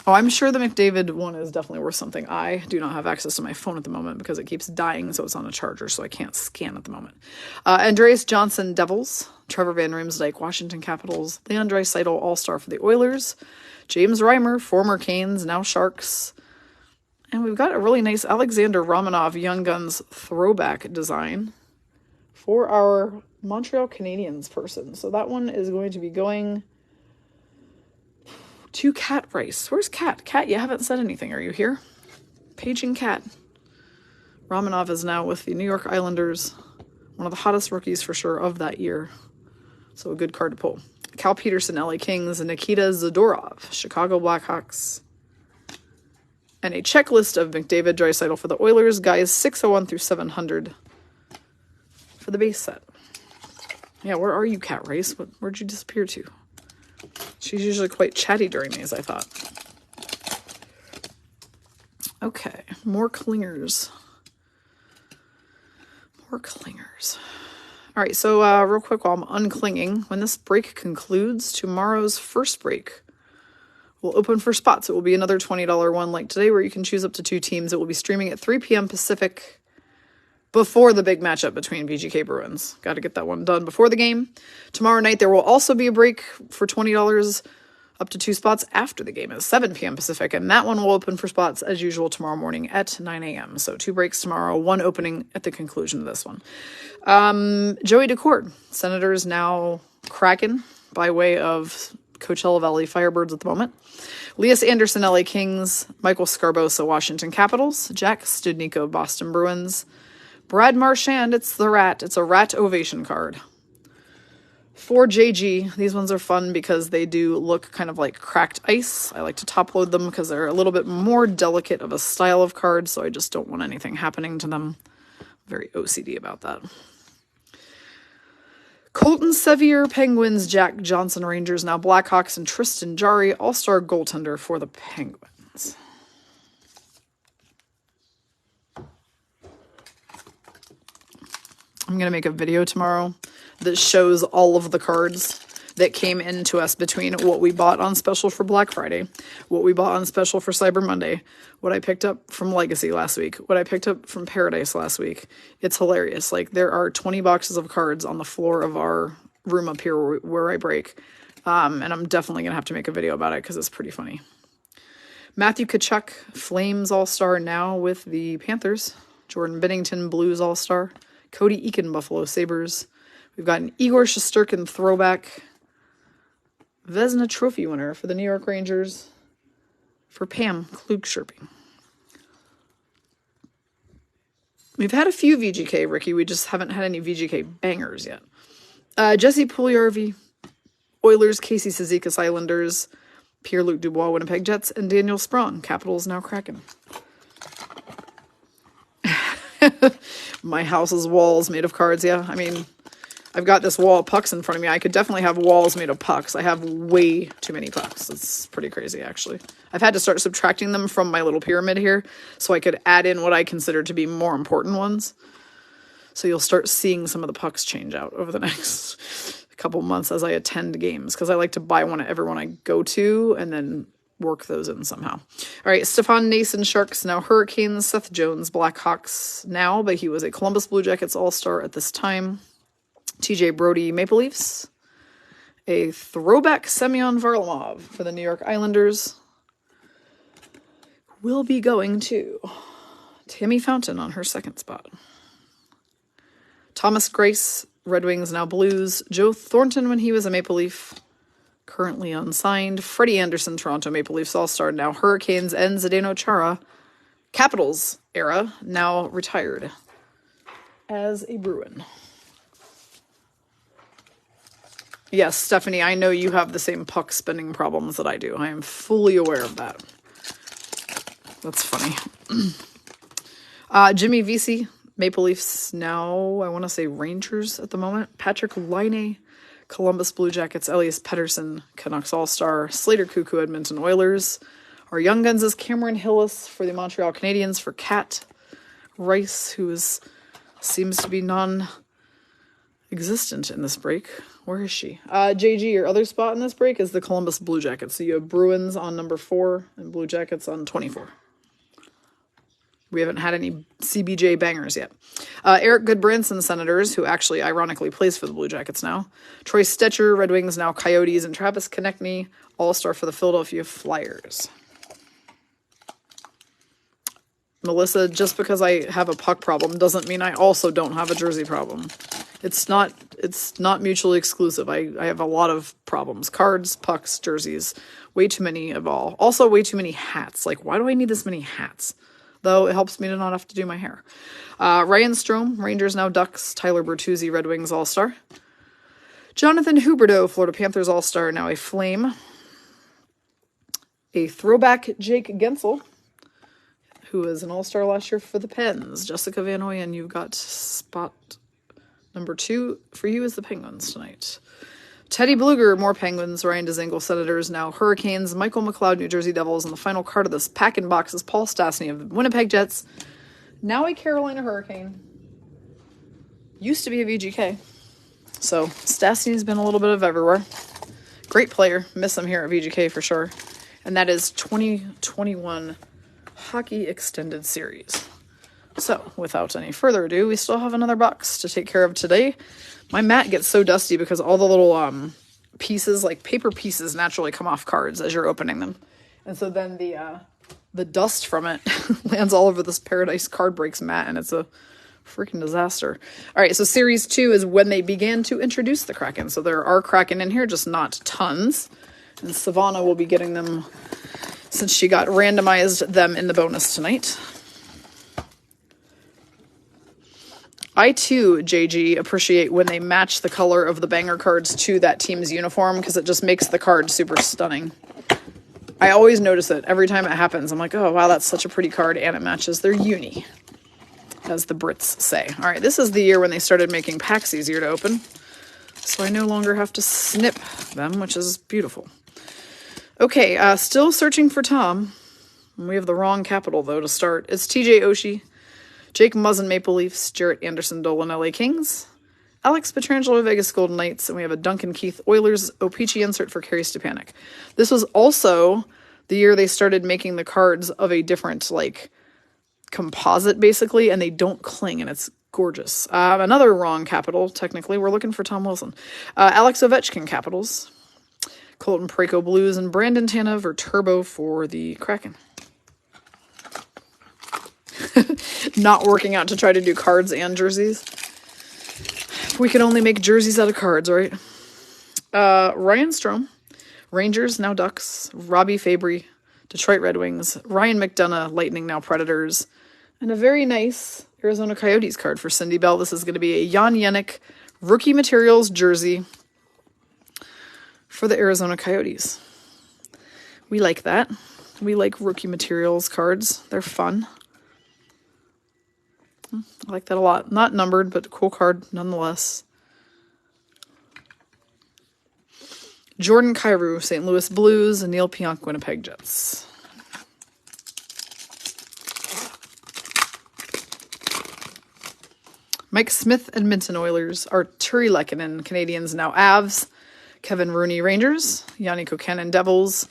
A: Oh, I'm sure the McDavid one is definitely worth something. I do not have access to my phone at the moment because it keeps dying, so it's on a charger, so I can't scan at the moment. Andreas Johnson, Devils. Trevor Van Riemsdyk, Washington Capitals. Leon Draisaitl, All-Star for the Oilers. James Reimer, former Canes, now Sharks. And we've got a really nice Alexander Romanov Young Guns throwback design for our Montreal Canadiens person. So that one is going to be going to Cat Rice. Where's Cat? Cat, you haven't said anything. Are you here? Paging Cat. Romanov is now with the New York Islanders. One of the hottest rookies for sure of that year. So a good card to pull. Cal Peterson, LA Kings. Nikita Zadorov, Chicago Blackhawks. And a checklist of McDavid, Draisaitl for the Oilers. Guys 601 through 700 for the base set. Yeah, where are you, Cat Rice? Where'd you disappear to? She's usually quite chatty during these, I thought. Okay, more clingers. More clingers. All right, so real quick while I'm unclinging, when this break concludes, tomorrow's first break will open for spots. It will be another $20 one like today where you can choose up to 2 teams. It will be streaming at 3 p.m. Pacific before the big matchup between VGK Bruins. Got to get that one done before the game. Tomorrow night there will also be a break for $20 up to 2 spots after the game at 7 p.m. Pacific, and that one will open for spots as usual tomorrow morning at 9 a.m. So 2 breaks tomorrow, 1 opening at the conclusion of this one. Joey Daccord, Senators now Kraken by way of Coachella Valley Firebirds at the moment. Lias Anderson, LA Kings. Michael Scarbosa, Washington Capitals. Jack Studnicka, Boston Bruins. Brad Marchand, it's the Rat. It's a Rat Ovation card. For JG, these ones are fun because they do look kind of like cracked ice. I like to top load them because they're a little bit more delicate of a style of card, so I just don't want anything happening to them. Very OCD about that. Colton Sevier, Penguins. Jack Johnson, Rangers. Now Blackhawks. And Tristan Jarry, All-Star goaltender for the Penguins. I'm going to make a video tomorrow that shows all of the cards that came into us between what we bought on special for Black Friday, what we bought on special for Cyber Monday, what I picked up from Legacy last week, what I picked up from Paradise last week. It's hilarious. Like, there are 20 boxes of cards on the floor of our room up here where I break. And I'm definitely going to have to make a video about it because it's pretty funny. Matthew Tkachuk, Flames All-Star now with the Panthers. Jordan Binnington, Blues All-Star. Cody Eakin, Buffalo Sabres. We've got an Igor Shesterkin throwback. Vezina Trophy winner for the New York Rangers. For Pam Klugschirping. We've had a few VGK, Ricky. We just haven't had any VGK bangers yet. Jesse Puljujarvi, Oilers, Casey Cizikas, Islanders, Pierre-Luc Dubois, Winnipeg Jets, and Daniel Sprong, Capitals, now Kraken. My house's walls made of cards, yeah. I mean, I've got this wall of pucks in front of me. I could definitely have walls made of pucks. I have way too many pucks. It's pretty crazy, actually. I've had to start subtracting them from my little pyramid here so I could add in what I consider to be more important ones. So you'll start seeing some of the pucks change out over the next couple months as I attend games, because I like to buy one at everyone I go to and then work those in somehow. All right, Stefan Nason, Sharks, now Hurricanes. Seth Jones, Blackhawks now, but he was a Columbus Blue Jackets All-Star at this time. TJ Brody, Maple Leafs. A throwback Semyon Varlamov for the New York Islanders. Will be going to Tammy Fountain on her second spot. Thomas Grace, Red Wings, now Blues. Joe Thornton when he was a Maple Leaf, currently unsigned. Freddie Anderson, Toronto Maple Leafs All-Star, now Hurricanes. And Zdeno Chara, Capitals era, now retired as a Bruin. Yes, Stephanie, I know you have the same puck spending problems that I do. I am fully aware of that. That's funny. Jimmy Vesey, Maple Leafs, now I want to say Rangers at the moment. Patrick Laine, Columbus Blue Jackets. Elias Pettersson, Canucks All-Star. Slater Cuckoo, Edmonton Oilers. Our young guns is Cameron Hillis for the Montreal Canadiens for Cat. Rice, who seems to be non-existent in this break. Where is she? JG, your other spot in this break is the Columbus Blue Jackets. So you have Bruins on number 4 and Blue Jackets on 24. We haven't had any CBJ bangers yet. Eric Goodbranson, Senators, who actually ironically plays for the Blue Jackets now. Troy Stetcher, Red Wings, now Coyotes. And Travis Konechny, All-Star for the Philadelphia Flyers. Melissa, just because I have a puck problem doesn't mean I also don't have a jersey problem. It's not mutually exclusive. I have a lot of problems. Cards, pucks, jerseys. Way too many of all. Also, way too many hats. Like, why do I need this many hats? Though it helps me to not have to do my hair. Ryan Strome, Rangers, now Ducks. Tyler Bertuzzi, Red Wings All-Star. Jonathan Huberdeau, Florida Panthers All-Star, now a Flame. A throwback Jake Gensel, who was an All-Star last year for the Pens. Jessica Van Oyen, you've got spot number 2 for you is the Penguins tonight. Teddy Bluger, more Penguins. Ryan Dzingel, Senators, now Hurricanes. Michael McLeod, New Jersey Devils. And the final card of this pack in box is Paul Stastny of the Winnipeg Jets. Now a Carolina Hurricane. Used to be a VGK. So Stastny's been a little bit of everywhere. Great player. Miss him here at VGK for sure. And that is 2021 Hockey Extended Series. So, without any further ado, we still have another box to take care of today. My mat gets so dusty because all the little pieces, like paper pieces, naturally come off cards as you're opening them. And so then the dust from it lands all over this Paradise Card Breaks mat, and it's a freaking disaster. All right, so Series 2 is when they began to introduce the Kraken. So there are Kraken in here, just not tons. And Savannah will be getting them since she got randomized them in the bonus tonight. I too, JG, appreciate when they match the color of the banger cards to that team's uniform because it just makes the card super stunning. I always notice it every time it happens. I'm like, oh, wow, that's such a pretty card, and it matches their uni, as the Brits say. All right, this is the year when they started making packs easier to open, so I no longer have to snip them, which is beautiful. Okay, still searching for Tom. We have the wrong capital, though, to start. It's TJ Oshie, Jake Muzzin, Maple Leafs, Jarrett Anderson, Dolan, LA Kings, Alex Pietrangelo, Vegas Golden Knights, and we have a Duncan Keith Oilers O-Pee-Chee insert for Carey Stepanek. This was also the year they started making the cards of a different, like, composite, basically, and they don't cling, and it's gorgeous. Another wrong capital, technically. We're looking for Tom Wilson. Alex Ovechkin, Capitals. Colton Parayko, Blues, and Brandon Tanev or Turbo for the Kraken. Not working out to try to do cards and jerseys. We can only make jerseys out of cards, right? Ryan Strome, Rangers, now Ducks. Robbie Fabry, Detroit Red Wings. Ryan McDonough, Lightning, now Predators. And a very nice Arizona Coyotes card for Cindy Bell. This is going to be a Jan Jenik Rookie Materials jersey for the Arizona Coyotes. We like that. We like Rookie Materials cards. They're fun. I like that a lot. Not numbered, but a cool card nonetheless. Jordan Kyrou, St. Louis Blues, and Neil Pionk, Winnipeg Jets. Mike Smith, Edmonton Oilers. Arturi Lehkonen, Canadians, now Avs. Kevin Rooney, Rangers. Yanni Kokanen, Devils.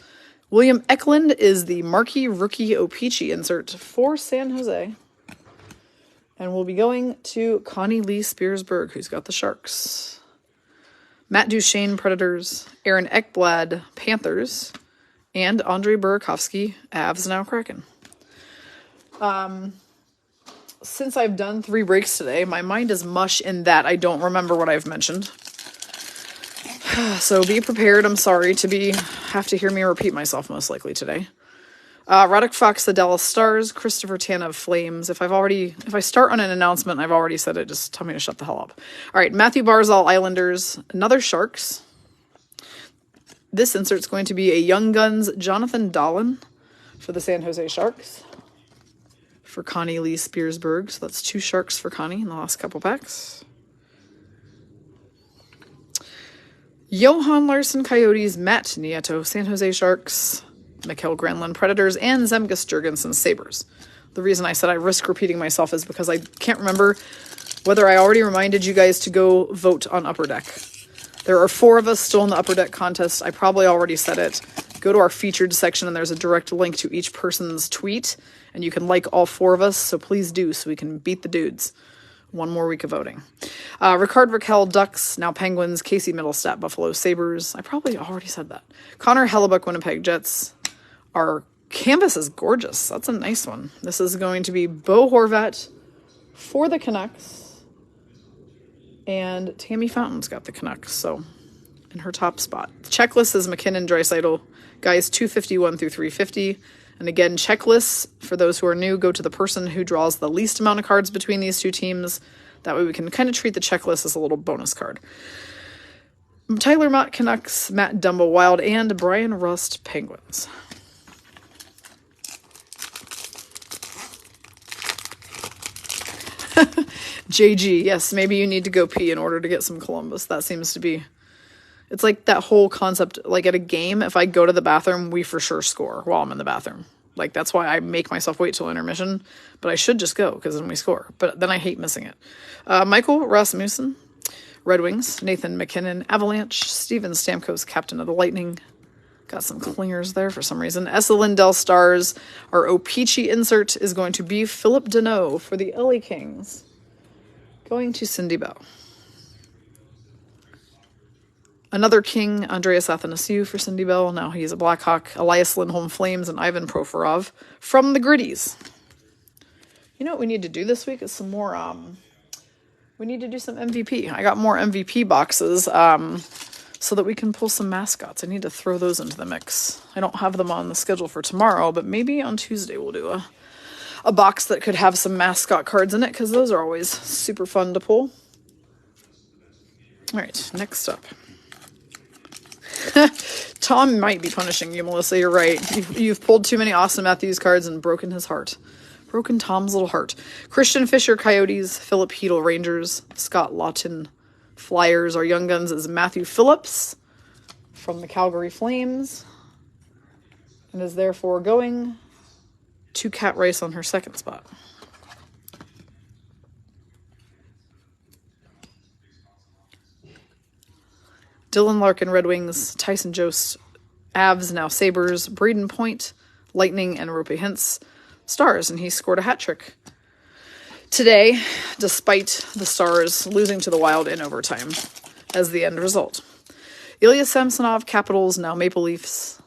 A: William Eklund is the marquee rookie O-Pee-Chee insert for San Jose. And we'll be going to Connie Lee Spearsberg, who's got the Sharks. Matt Duchene, Predators. Aaron Ekblad, Panthers. And Andre Burakovsky, Avs, now Kraken. Since I've done 3 breaks today, my mind is mush in that I don't remember what I've mentioned. So be prepared. I'm sorry to have to hear me repeat myself most likely today. Radek Fox, the Dallas Stars. Christopher Tanev, Flames. If I start on an announcement and I've already said it, just tell me to shut the hell up. All right, Matthew Barzal, Islanders. Another Sharks. This insert's going to be a Young Guns Jonathan Dahlen for the San Jose Sharks. For Connie Lee Spearsberg. So that's 2 Sharks for Connie in the last couple packs. Johan Larsson, Coyotes. Matt Nieto, San Jose Sharks. Mikael Granlund, Predators. And Zemgus Jurgensen, Sabres. The reason I said I risk repeating myself is because I can't remember whether I already reminded you guys to go vote on Upper Deck. There are 4 of us still in the Upper Deck contest. I probably already said it. Go to our featured section and there's a direct link to each person's tweet. And you can like all 4 of us, so please do so we can beat the dudes. 1 more week of voting. Ricard Raquel, Ducks, now Penguins. Casey Middlestat, Buffalo Sabres. I probably already said that. Connor Hellebuck, Winnipeg Jets. Our canvas is gorgeous. That's a nice one. This is going to be Bo Horvat for the Canucks. And Tammy Fountain's got the Canucks, so in her top spot. The checklist is McKinnon, Draisaitl, guys 251 through 350. And again, checklists, for those who are new, go to the person who draws the least amount of cards between these 2 teams. That way we can kind of treat the checklist as a little bonus card. Tyler Mott, Canucks, Matt Dumbo, Wild, and Brian Rust, Penguins. JG, yes, maybe you need to go pee in order to get some Columbus. That seems to be... It's like that whole concept, like at a game, if I go to the bathroom, we for sure score while I'm in the bathroom. Like, that's why I make myself wait till intermission, but I should just go, because then we score. But then I hate missing it. Michael Rasmussen, Red Wings. Nathan McKinnon, Avalanche. Steven Stamkos, Captain of the Lightning. Got some clingers there for some reason. Essa Lindell, Stars. Our O-Pee-Chee insert is going to be Philip Deneau for the LA Kings. Going to Cindy Bell. Another King, Andreas Athanasiou for Cindy Bell. Now he's a Blackhawk. Elias Lindholm, Flames, and Ivan Provorov from the Gritties. You know what we need to do this week is some more, we need to do some MVP. I got more MVP boxes so that we can pull some mascots. I need to throw those into the mix. I don't have them on the schedule for tomorrow, but maybe on Tuesday we'll do a box that could have some mascot cards in it, because those are always super fun to pull. All right, next up. Tom might be punishing you, Melissa. You're right. You've pulled too many Austin Matthews cards and broken his heart. Broken Tom's little heart. Christian Fisher, Coyotes. Philip Hedl, Rangers. Scott Lawton, Flyers. Our Young Guns is Matthew Phillips from the Calgary Flames. And is therefore going to Kat Rice on her second spot. Dylan Larkin, Red Wings. Tyson Jost, Avs, now Sabres. Braden Point, Lightning, and Roope Hintz, Stars. And he scored a hat trick today, despite the Stars losing to the Wild in overtime as the end result. Ilya Samsonov, Capitals, now Maple Leafs.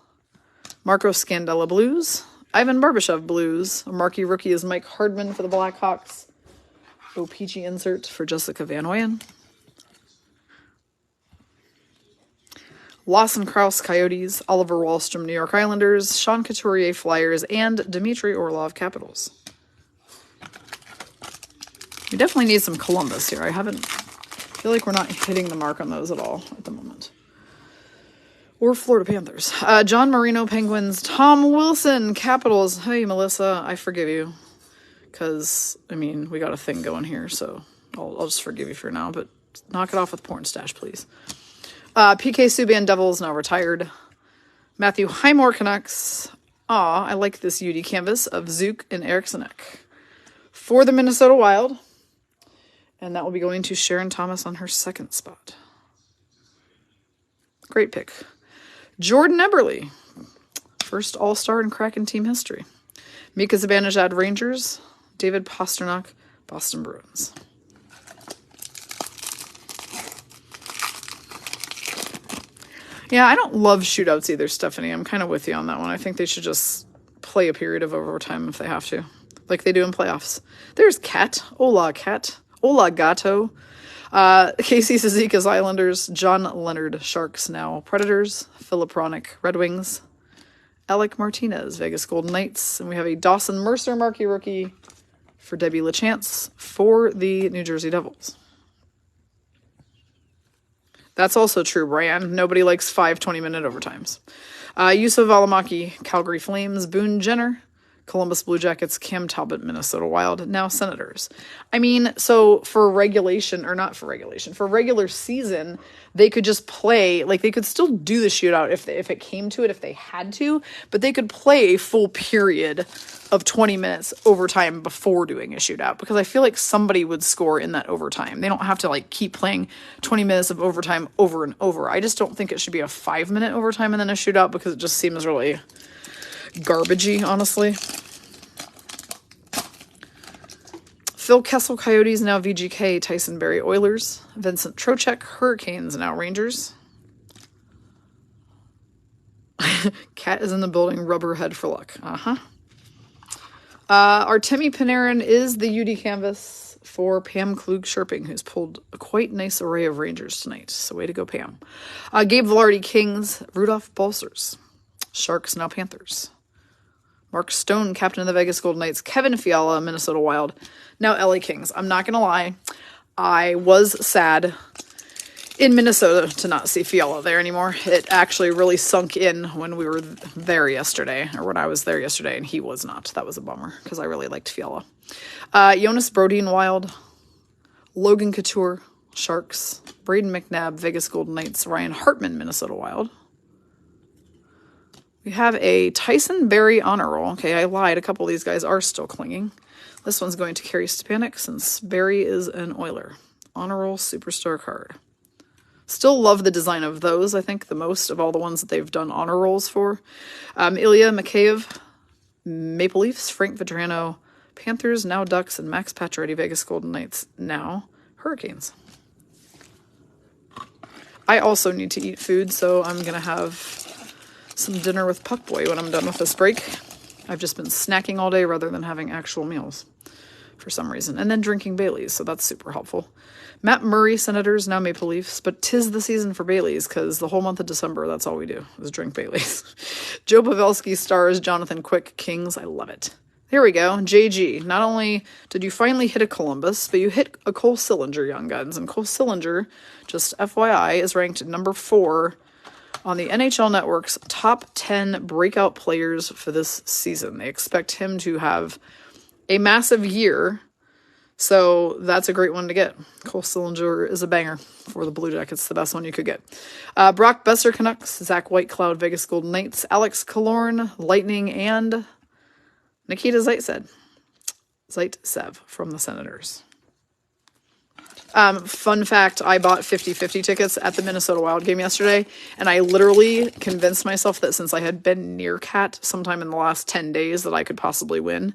A: Marco Scandella, Blues. Ivan Barbashev, Blues. A marquee rookie is Mike Hardman for the Blackhawks. O-Pee-Chee insert for Jessica Van Oyen. Lawson Krause, Coyotes. Oliver Wahlstrom, New York Islanders. Sean Couturier, Flyers. And Dmitry Orlov, Capitals. We definitely need some Columbus here. I feel like we're not hitting the mark on those at all at the moment. Or Florida Panthers. John Marino, Penguins. Tom Wilson, Capitals. Hey, Melissa, I forgive you. Because, I mean, we got a thing going here, so I'll just forgive you for now. But knock it off with porn stash, please. PK Subban, Devils, now retired. Matthew Highmore, Canucks. I like this UD canvas of Zook and Erikssonek for the Minnesota Wild. And that will be going to Sharon Thomas on her second spot. Great pick. Jordan Eberle, first All-Star in Kraken team history. Mika Zibanejad, Rangers. David Pastrnak, Boston Bruins. Yeah, I don't love shootouts either, Stephanie. I'm kind of with you on that one. I think they should just play a period of overtime if they have to, like they do in playoffs. There's Cat. Ola Gato. Casey Cizikas, Islanders. John Leonard, Sharks, now Predators. Philip Ronick, Red Wings. Alec Martinez, Vegas Golden Knights. And we have a Dawson Mercer marquee rookie for Debbie LaChance for the New Jersey Devils. That's also true, Brian. Nobody likes 5 20-minute overtimes. Yusuf Valimaki, Calgary Flames. Boone Jenner, Columbus Blue Jackets. Cam Talbot, Minnesota Wild, now Senators. I mean, so for regular season, they could just play, like they could still do the shootout if it came to it, if they had to, but they could play a full period of 20 minutes overtime before doing a shootout, because I feel like somebody would score in that overtime. They don't have to like keep playing 20 minutes of overtime over and over. I just don't think it should be a 5-minute overtime and then a shootout, because it just seems really garbagey, honestly. Phil Kessel, Coyotes, now VGK. Tyson Barrie, Oilers. Vincent Trocheck, Hurricanes, now Rangers. Cat is in the building, rubberhead for luck. Artemi Panarin is the UD canvas for Pam Klug-Sherping, who's pulled a quite nice array of Rangers tonight. So way to go, Pam. Gabe Vilardi, Kings. Rudolph Balcers, Sharks, now Panthers. Mark Stone, captain of the Vegas Golden Knights. Kevin Fiala, Minnesota Wild, now LA Kings. I'm not going to lie. I was sad in Minnesota to not see Fiala there anymore. It actually really sunk in when we were there yesterday, or when I was there yesterday, and he was not. That was a bummer, because I really liked Fiala. Jonas Brodin, Wild. Logan Couture, Sharks. Braden McNabb, Vegas Golden Knights. Ryan Hartman, Minnesota Wild. We have a Tyson Barrie honor roll. Okay, I lied. A couple of these guys are still clinging. This one's going to Carey Stepanek, since Barrie is an Oiler. Honor roll superstar card. Still love the design of those, I think, the most of all the ones that they've done honor rolls for. Ilya Mikheyev, Maple Leafs. Frank Vetrano, Panthers, now Ducks. And Max Pacioretty, Vegas Golden Knights, now Hurricanes. I also need to eat food, so I'm going to have some dinner with Puckboy when I'm done with this break. I've just been snacking all day rather than having actual meals for some reason. And then drinking Baileys, so that's super helpful. Matt Murray, Senators, now Maple Leafs. But 'tis the season for Baileys, because the whole month of December, that's all we do, is drink Baileys. Joe Pavelski, Stars. Jonathan Quick, Kings. I love it. Here we go. JG. Not only did you finally hit a Columbus, but you hit a Cole Sillinger, Young Guns. And Cole Sillinger, just FYI, is ranked number 4 on the NHL Network's top 10 breakout players for this season. They expect him to have a massive year, so that's a great one to get. Cole Sillinger is a banger for the Blue Jackets, the best one you could get. Brock Besser, Canucks. Zach Whitecloud, Vegas Golden Knights. Alex Killorn, Lightning. And Nikita Zaitsev from the Senators. Fun fact, I bought 50-50 tickets at the Minnesota Wild game yesterday, and I literally convinced myself that since I had been near Kat sometime in the last 10 days that I could possibly win,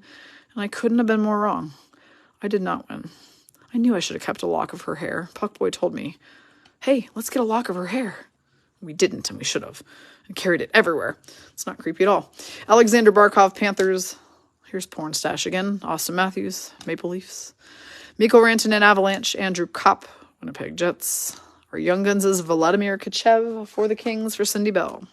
A: and I couldn't have been more wrong. I did not win. I knew I should have kept a lock of her hair. Puckboy told me, hey, let's get a lock of her hair. We didn't, and we should have. I carried it everywhere. It's not creepy at all. Alexander Barkov, Panthers. Here's Porn Stash again. Austin Matthews, Maple Leafs. Mikko Rantanen, Avalanche. Andrew Kopp, Winnipeg Jets. Our Young Guns is Vladimir Kachev for the Kings for Cindy Bell.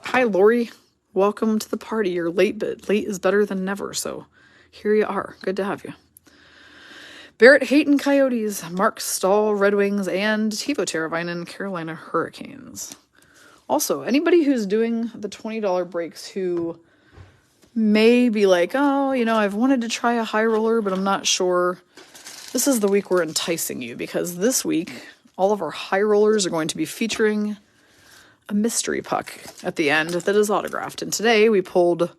A: Hi, Lori welcome to the party. You're late, but late is better than never. So here you are. Good to have you. Barrett Hayton Coyotes, Mark Stahl Red Wings, and Teuvo Teravainen Carolina Hurricanes. Also, anybody who's doing the $20 breaks who may be like, oh, you know, I've wanted to try a high roller, but I'm not sure. This is the week we're enticing you, because this week, all of our high rollers are going to be featuring a mystery puck at the end that is autographed. And today we pulled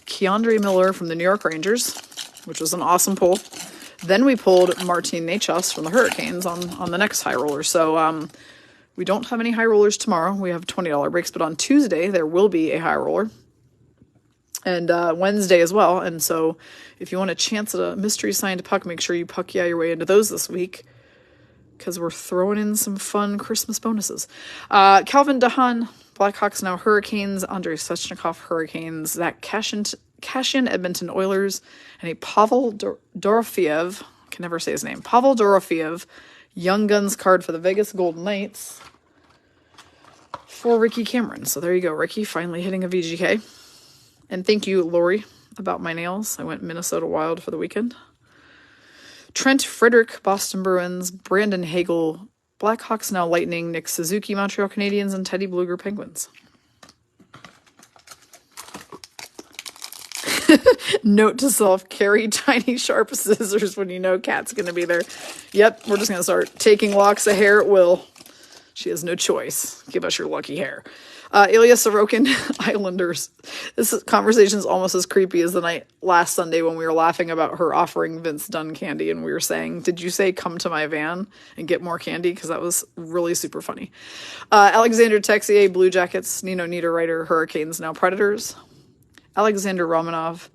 A: Keandre Miller from the New York Rangers, which was an awesome pull. Then we pulled Martin Necas from the Hurricanes on the next high roller. So we don't have any high rollers tomorrow. We have $20 breaks, but on Tuesday there will be a high roller. And Wednesday as well. And so if you want a chance at a mystery signed puck, make sure you puck your way into those this week, because we're throwing in some fun Christmas bonuses. Calvin DeHaan, Blackhawks Now Hurricanes, Andrei Svechnikov Hurricanes, Zach Kassian Edmonton Oilers, and a Pavel Dorofeev, can never say his name, Pavel Dorofeev, Young Guns card for the Vegas Golden Knights for Ricky Cameron. So there you go, Ricky, finally hitting a VGK. And thank you, Lori, about my nails. I went Minnesota Wild for the weekend. Trent Frederick, Boston Bruins, Brandon Hagel, Blackhawks Now Lightning, Nick Suzuki, Montreal Canadiens, and Teddy Bluger Penguins. Note to self, carry tiny sharp scissors when you know Kat's going to be there. Yep, we're just going to start taking locks of hair at will. She has no choice. Give us your lucky hair. Ilya Sorokin, Islanders. This conversation is almost as creepy as the night last Sunday when we were laughing about her offering Vince Dunn candy, and we were saying, did you say come to my van and get more candy? Because that was really super funny. Alexander Texier, Blue Jackets, Nino Niederreiter, Hurricanes Now Predators. Alexander Romanov,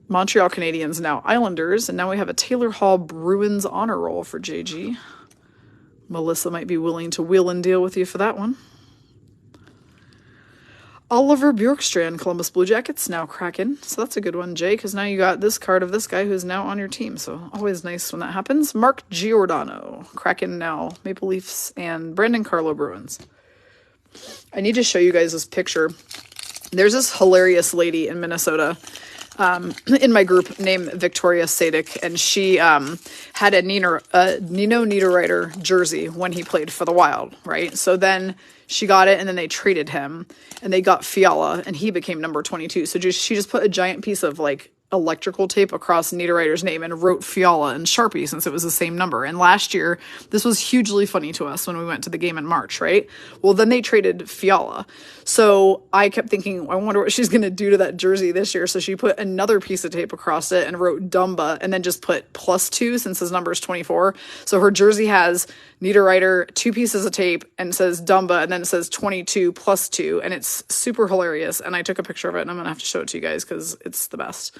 A: Montreal Canadiens Now Islanders. And now we have a Taylor Hall Bruins honor roll for JG. Melissa might be willing to wheel and deal with you for that one. Oliver Bjorkstrand, Columbus Blue Jackets, Now Kraken. So that's a good one, Jay, because now you got this card of this guy who's now on your team. So always nice when that happens. Mark Giordano, Kraken Now Maple Leafs, and Brandon Carlo Bruins. I need to show you guys this picture. There's this hilarious lady in Minnesota in my group named Victoria Sadik, and she had a Nino Niederreiter jersey when he played for the Wild, right? So then she got it, and then they traded him, and they got Fiala, and he became number 22. So she just put a giant piece of like electrical tape across Niederreiter's name and wrote Fiala in Sharpie since it was the same number. And last year, this was hugely funny to us when we went to the game in March, right? Well, then they traded Fiala. So I kept thinking, I wonder what she's going to do to that jersey this year. So she put another piece of tape across it and wrote Dumba, and then just put +2 since his number is 24. So her jersey has Niederreiter, 2 pieces of tape, and says Dumba, and then it says 22 +2, and it's super hilarious. And I took a picture of it, and I'm going to have to show it to you guys because it's the best.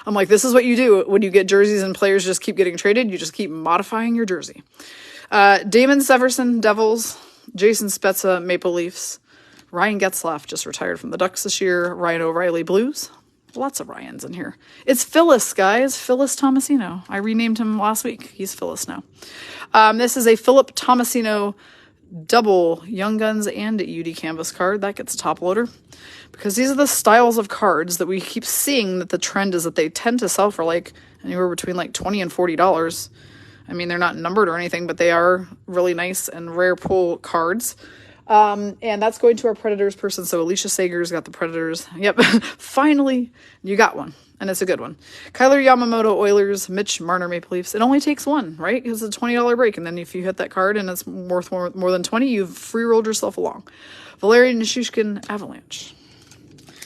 A: I'm like, this is what you do when you get jerseys and players just keep getting traded. You just keep modifying your jersey. Damon Severson, Devils. Jason Spezza, Maple Leafs. Ryan Getzlaf just retired from the Ducks this year. Ryan O'Reilly, Blues. Lots of Ryans in here. It's Phyllis, guys. Phyllis Tomasino. I renamed him last week. He's Phyllis now. This is a Philip Tomasino double Young Guns and UD Canvas card. That gets top loader. Because these are the styles of cards that we keep seeing that the trend is that they tend to sell for like anywhere between like $20 and $40. I mean, they're not numbered or anything, but they are really nice and rare pull cards. And that's going to our Predators person. So Alicia Sager's got the Predators. Yep. Finally, you got one. And it's a good one. Kyler Yamamoto, Oilers. Mitch Marner, Maple Leafs. It only takes one, right? Because it's a $20 break. And then if you hit that card and it's worth more than 20, you've free rolled yourself along. Valerian Nichushkin, Avalanche.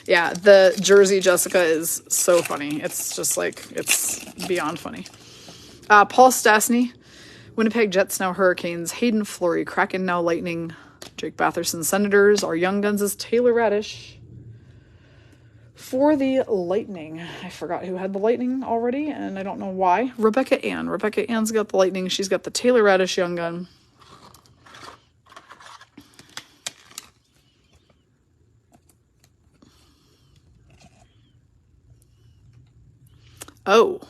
A: Yeah, the jersey, Jessica, is so funny. It's just like, it's beyond funny. Paul Stastny, Winnipeg Jets Now Hurricanes. Hayden Fleury, Kraken Now Lightning. Jake Batherson, Senators. Our Young Guns is Taylor Radish. For the Lightning, I forgot who had the Lightning already, and I don't know why. Rebecca Ann. Rebecca Ann's got the Lightning. She's got the Taylor Radish Young Gun. Oh,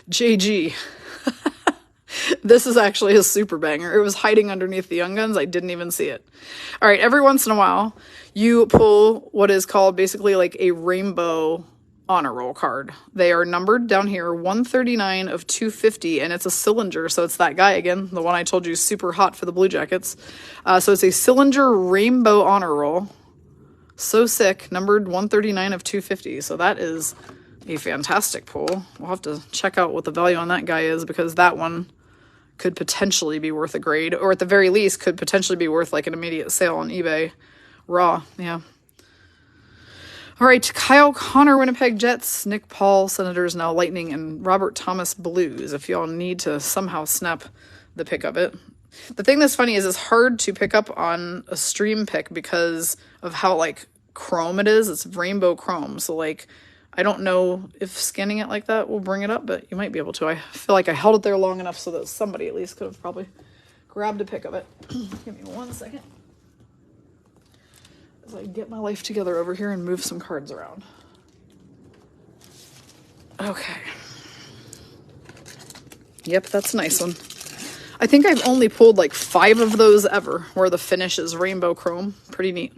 A: JG. This is actually a super banger. It was hiding underneath the Young Guns. I didn't even see it. All right, every once in a while, you pull what is called basically like a rainbow honor roll card. They are numbered down here, 139 of 250, and it's a Sillinger, so it's that guy again, the one I told you is super hot for the Blue Jackets. So it's a Sillinger rainbow honor roll. So sick, numbered 139 of 250, so that is a fantastic pull. We'll have to check out what the value on that guy is, because that one could potentially be worth a grade, or at the very least could potentially be worth like an immediate sale on eBay. Raw, yeah. All right, Kyle Connor, Winnipeg Jets, Nick Paul, Senators, now Lightning, and Robert Thomas, Blues, if y'all need to somehow snap the pick of it. The thing that's funny is it's hard to pick up on a stream pick because of how, like, chrome it is. It's rainbow chrome, so, like, I don't know if scanning it like that will bring it up, but you might be able to. I feel like I held it there long enough so that somebody at least could have probably grabbed a pic of it. Give me 1 second as I get my life together over here and move some cards around. Okay. Yep, that's a nice one. I think I've only pulled like 5 of those ever where the finish is rainbow chrome. Pretty neat.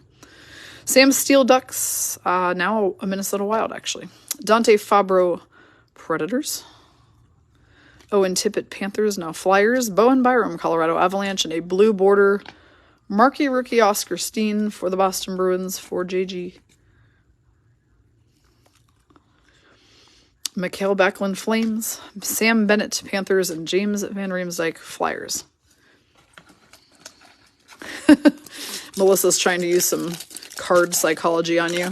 A: Sam Steele Ducks, now a Minnesota Wild, actually. Dante Fabro Predators. Owen Tippett Panthers, now Flyers. Bowen Byram Colorado Avalanche, and a blue border marquee rookie Oscar Steen for the Boston Bruins for JG. Mikael Backlund Flames. Sam Bennett Panthers, and James Van Riemsdyk Flyers. Melissa's trying to use some card psychology on you.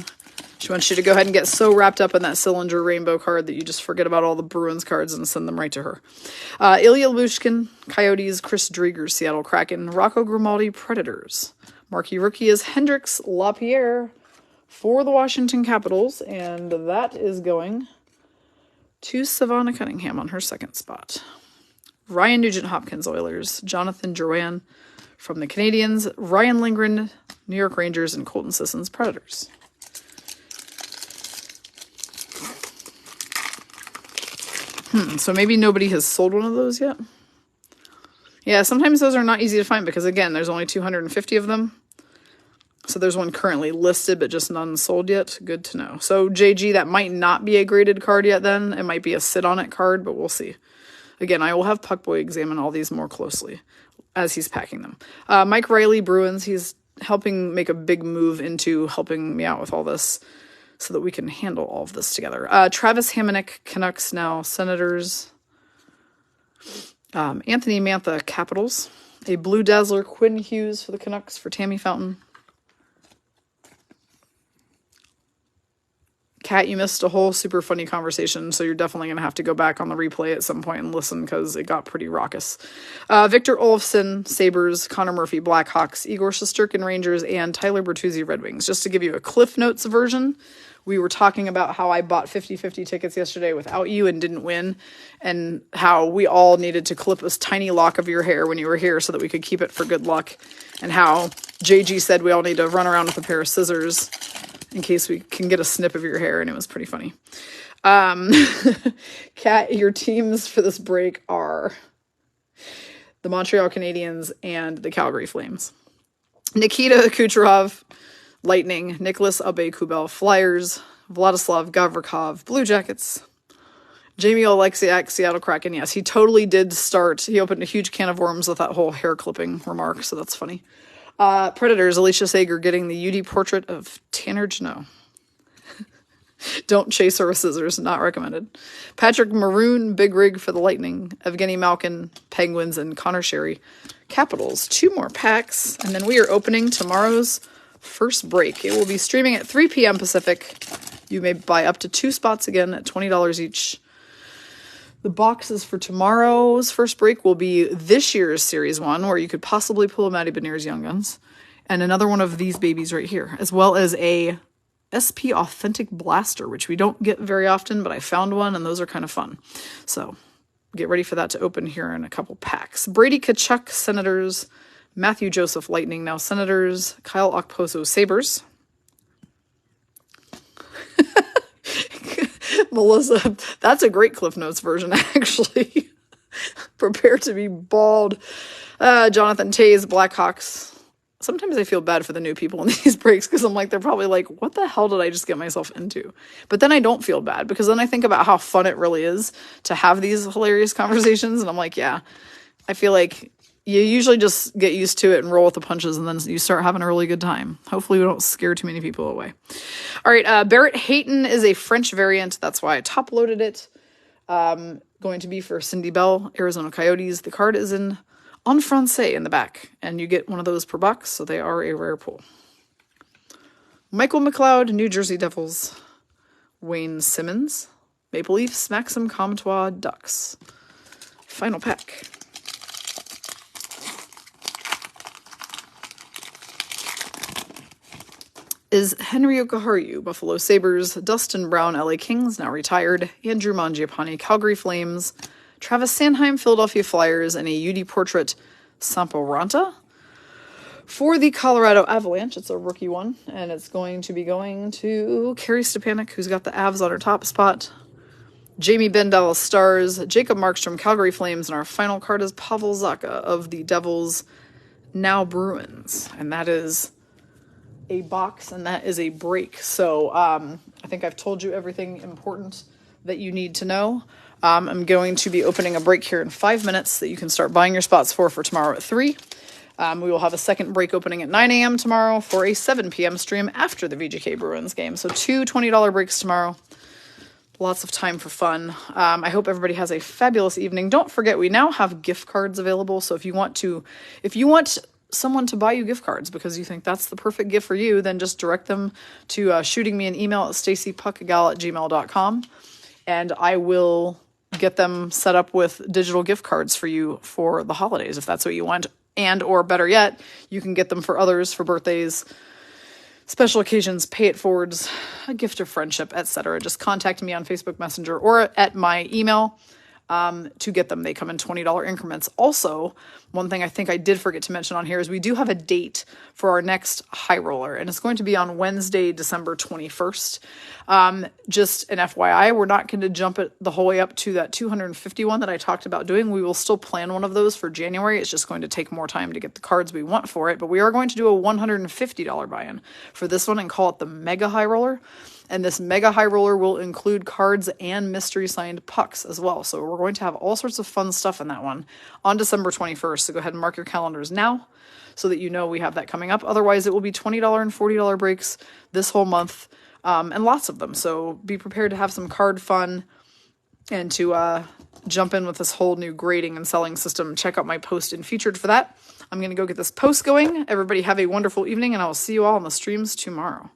A: She wants you to go ahead and get so wrapped up in that Sillinger rainbow card that you just forget about all the Bruins cards and send them right to her. Ilya Lushkin, Coyotes, Chris Driedger, Seattle Kraken, Rocco Grimaldi, Predators. Marquee rookie is Hendrix Lapierre for the Washington Capitals, and that is going to Savannah Cunningham on her second spot. Ryan Nugent-Hopkins Oilers, Jonathan Drouin from the Canadiens, Ryan Lindgren, New York Rangers, and Colton Sissons Predators. So maybe nobody has sold one of those yet? Yeah, sometimes those are not easy to find because, again, there's only 250 of them. So there's one currently listed, but just none sold yet. Good to know. So JG, that might not be a graded card yet then. It might be a sit-on-it card, but we'll see. Again, I will have Puckboy examine all these more closely as he's packing them. Mike Riley, Bruins. He's helping make a big move into helping me out with all this so that we can handle all of this together. Travis Hamonic, Canucks, now Senators. Anthony Mantha, Capitals. A Blue Dazzler, Quinn Hughes for the Canucks for Tammy Fountain. Kat, you missed a whole super funny conversation, so you're definitely going to have to go back on the replay at some point and listen because it got pretty raucous. Victor Olofsson, Sabres, Connor Murphy, Blackhawks, Igor Shesterkin, Rangers, and Tyler Bertuzzi, Red Wings. Just to give you a Cliff Notes version, we were talking about how I bought 50-50 tickets yesterday without you and didn't win, and how we all needed to clip this tiny lock of your hair when you were here so that we could keep it for good luck, and how JG said we all need to run around with a pair of scissors in case we can get a snip of your hair, and it was pretty funny. Kat, your teams for this break are the Montreal Canadiens and the Calgary Flames. Nikita Kucherov, Lightning, Nicholas Aube-Kubel, Flyers, Vladislav Gavrikov, Blue Jackets, Jamie Oleksiak, Seattle Kraken. Yes, he totally did start. He opened a huge can of worms with that whole hair clipping remark, so that's funny. Predators, Alicia Sager getting the UD portrait of Tanner Jeannot. Don't chase her with scissors, not recommended. Patrick Maroon, Big Rig for the Lightning. Evgeny Malkin, Penguins, and Connor Sherry, Capitals. 2 more packs, and then we are opening tomorrow's first break. It will be streaming at 3 p.m. Pacific. You may buy up to 2 spots again at $20 each. The boxes for tomorrow's first break will be this year's Series 1, where you could possibly pull a Matty Beniers Young Guns, and another one of these babies right here, as well as a SP Authentic Blaster, which we don't get very often, but I found one, and those are kind of fun. So get ready for that to open here in a couple packs. Brady Tkachuk, Senators. Matthew Joseph, Lightning, now Senators. Kyle Okposo, Sabres. Melissa, that's a great Cliff Notes version, actually. Prepare to be bald. Jonathan Tays, Blackhawks. Sometimes I feel bad for the new people in these breaks because I'm like, they're probably like, what the hell did I just get myself into? But then I don't feel bad because then I think about how fun it really is to have these hilarious conversations. And I'm like, yeah, I feel like you usually just get used to it and roll with the punches and then you start having a really good time. Hopefully we don't scare too many people away. All right, Barrett Hayton is a French variant. That's why I top loaded it. Going to be for Cindy Bell, Arizona Coyotes. The card is en français in the back, and you get one of those per box, so they are a rare pull. Michael McLeod, New Jersey Devils. Wayne Simmons, Maple Leafs. Maxim Comtois, Ducks. Final pack. Is Henry Okaharu, Buffalo Sabres. Dustin Brown, LA Kings, now retired. Andrew Mangiapane, Calgary Flames. Travis Sanheim, Philadelphia Flyers, and a UD Portrait, Samporanta. For the Colorado Avalanche, it's a rookie one, and it's going to be going to Carrie Stepanek, who's got the Avs on her top spot. Jamie Benn, Dallas Stars. Jacob Markstrom, Calgary Flames, and our final card is Pavel Zacha of the Devils, now Bruins. And that is a box, and that is a break. So I think I've told you everything important that you need to know. I'm going to be opening a break here in 5 minutes that you can start buying your spots for tomorrow at 3. We will have a second break opening at 9 a.m. tomorrow for a 7 p.m. stream after the VGK Bruins game. So 2 $20 breaks tomorrow. Lots of time for fun. I hope everybody has a fabulous evening. Don't forget, we now have gift cards available. So if you want someone to buy you gift cards because you think that's the perfect gift for you, then just direct them to shooting me an email at stacypuckgal@gmail.com, and I will get them set up with digital gift cards for you for the holidays if that's what you want. And or better yet, you can get them for others for birthdays, special occasions, pay it forwards, a gift of friendship, etc. Just contact me on Facebook Messenger or at my email to get them. They come in $20 increments. Also, one thing I think I did forget to mention on here is we do have a date for our next high roller, and it's going to be on Wednesday, December 21st. Just an FYI, we're not going to jump it the whole way up to that 251 that I talked about doing. We will still plan one of those for January. It's just going to take more time to get the cards we want for it, but we are going to do a $150 buy-in for this one and call it the Mega High Roller. And this Mega High Roller will include cards and mystery signed pucks as well. So we're going to have all sorts of fun stuff in that one on December 21st. So go ahead and mark your calendars now so that you know we have that coming up. Otherwise, it will be $20 and $40 breaks this whole month, and lots of them. So be prepared to have some card fun and to jump in with this whole new grading and selling system. Check out my post in Featured for that. I'm going to go get this post going. Everybody have a wonderful evening, and I will see you all on the streams tomorrow.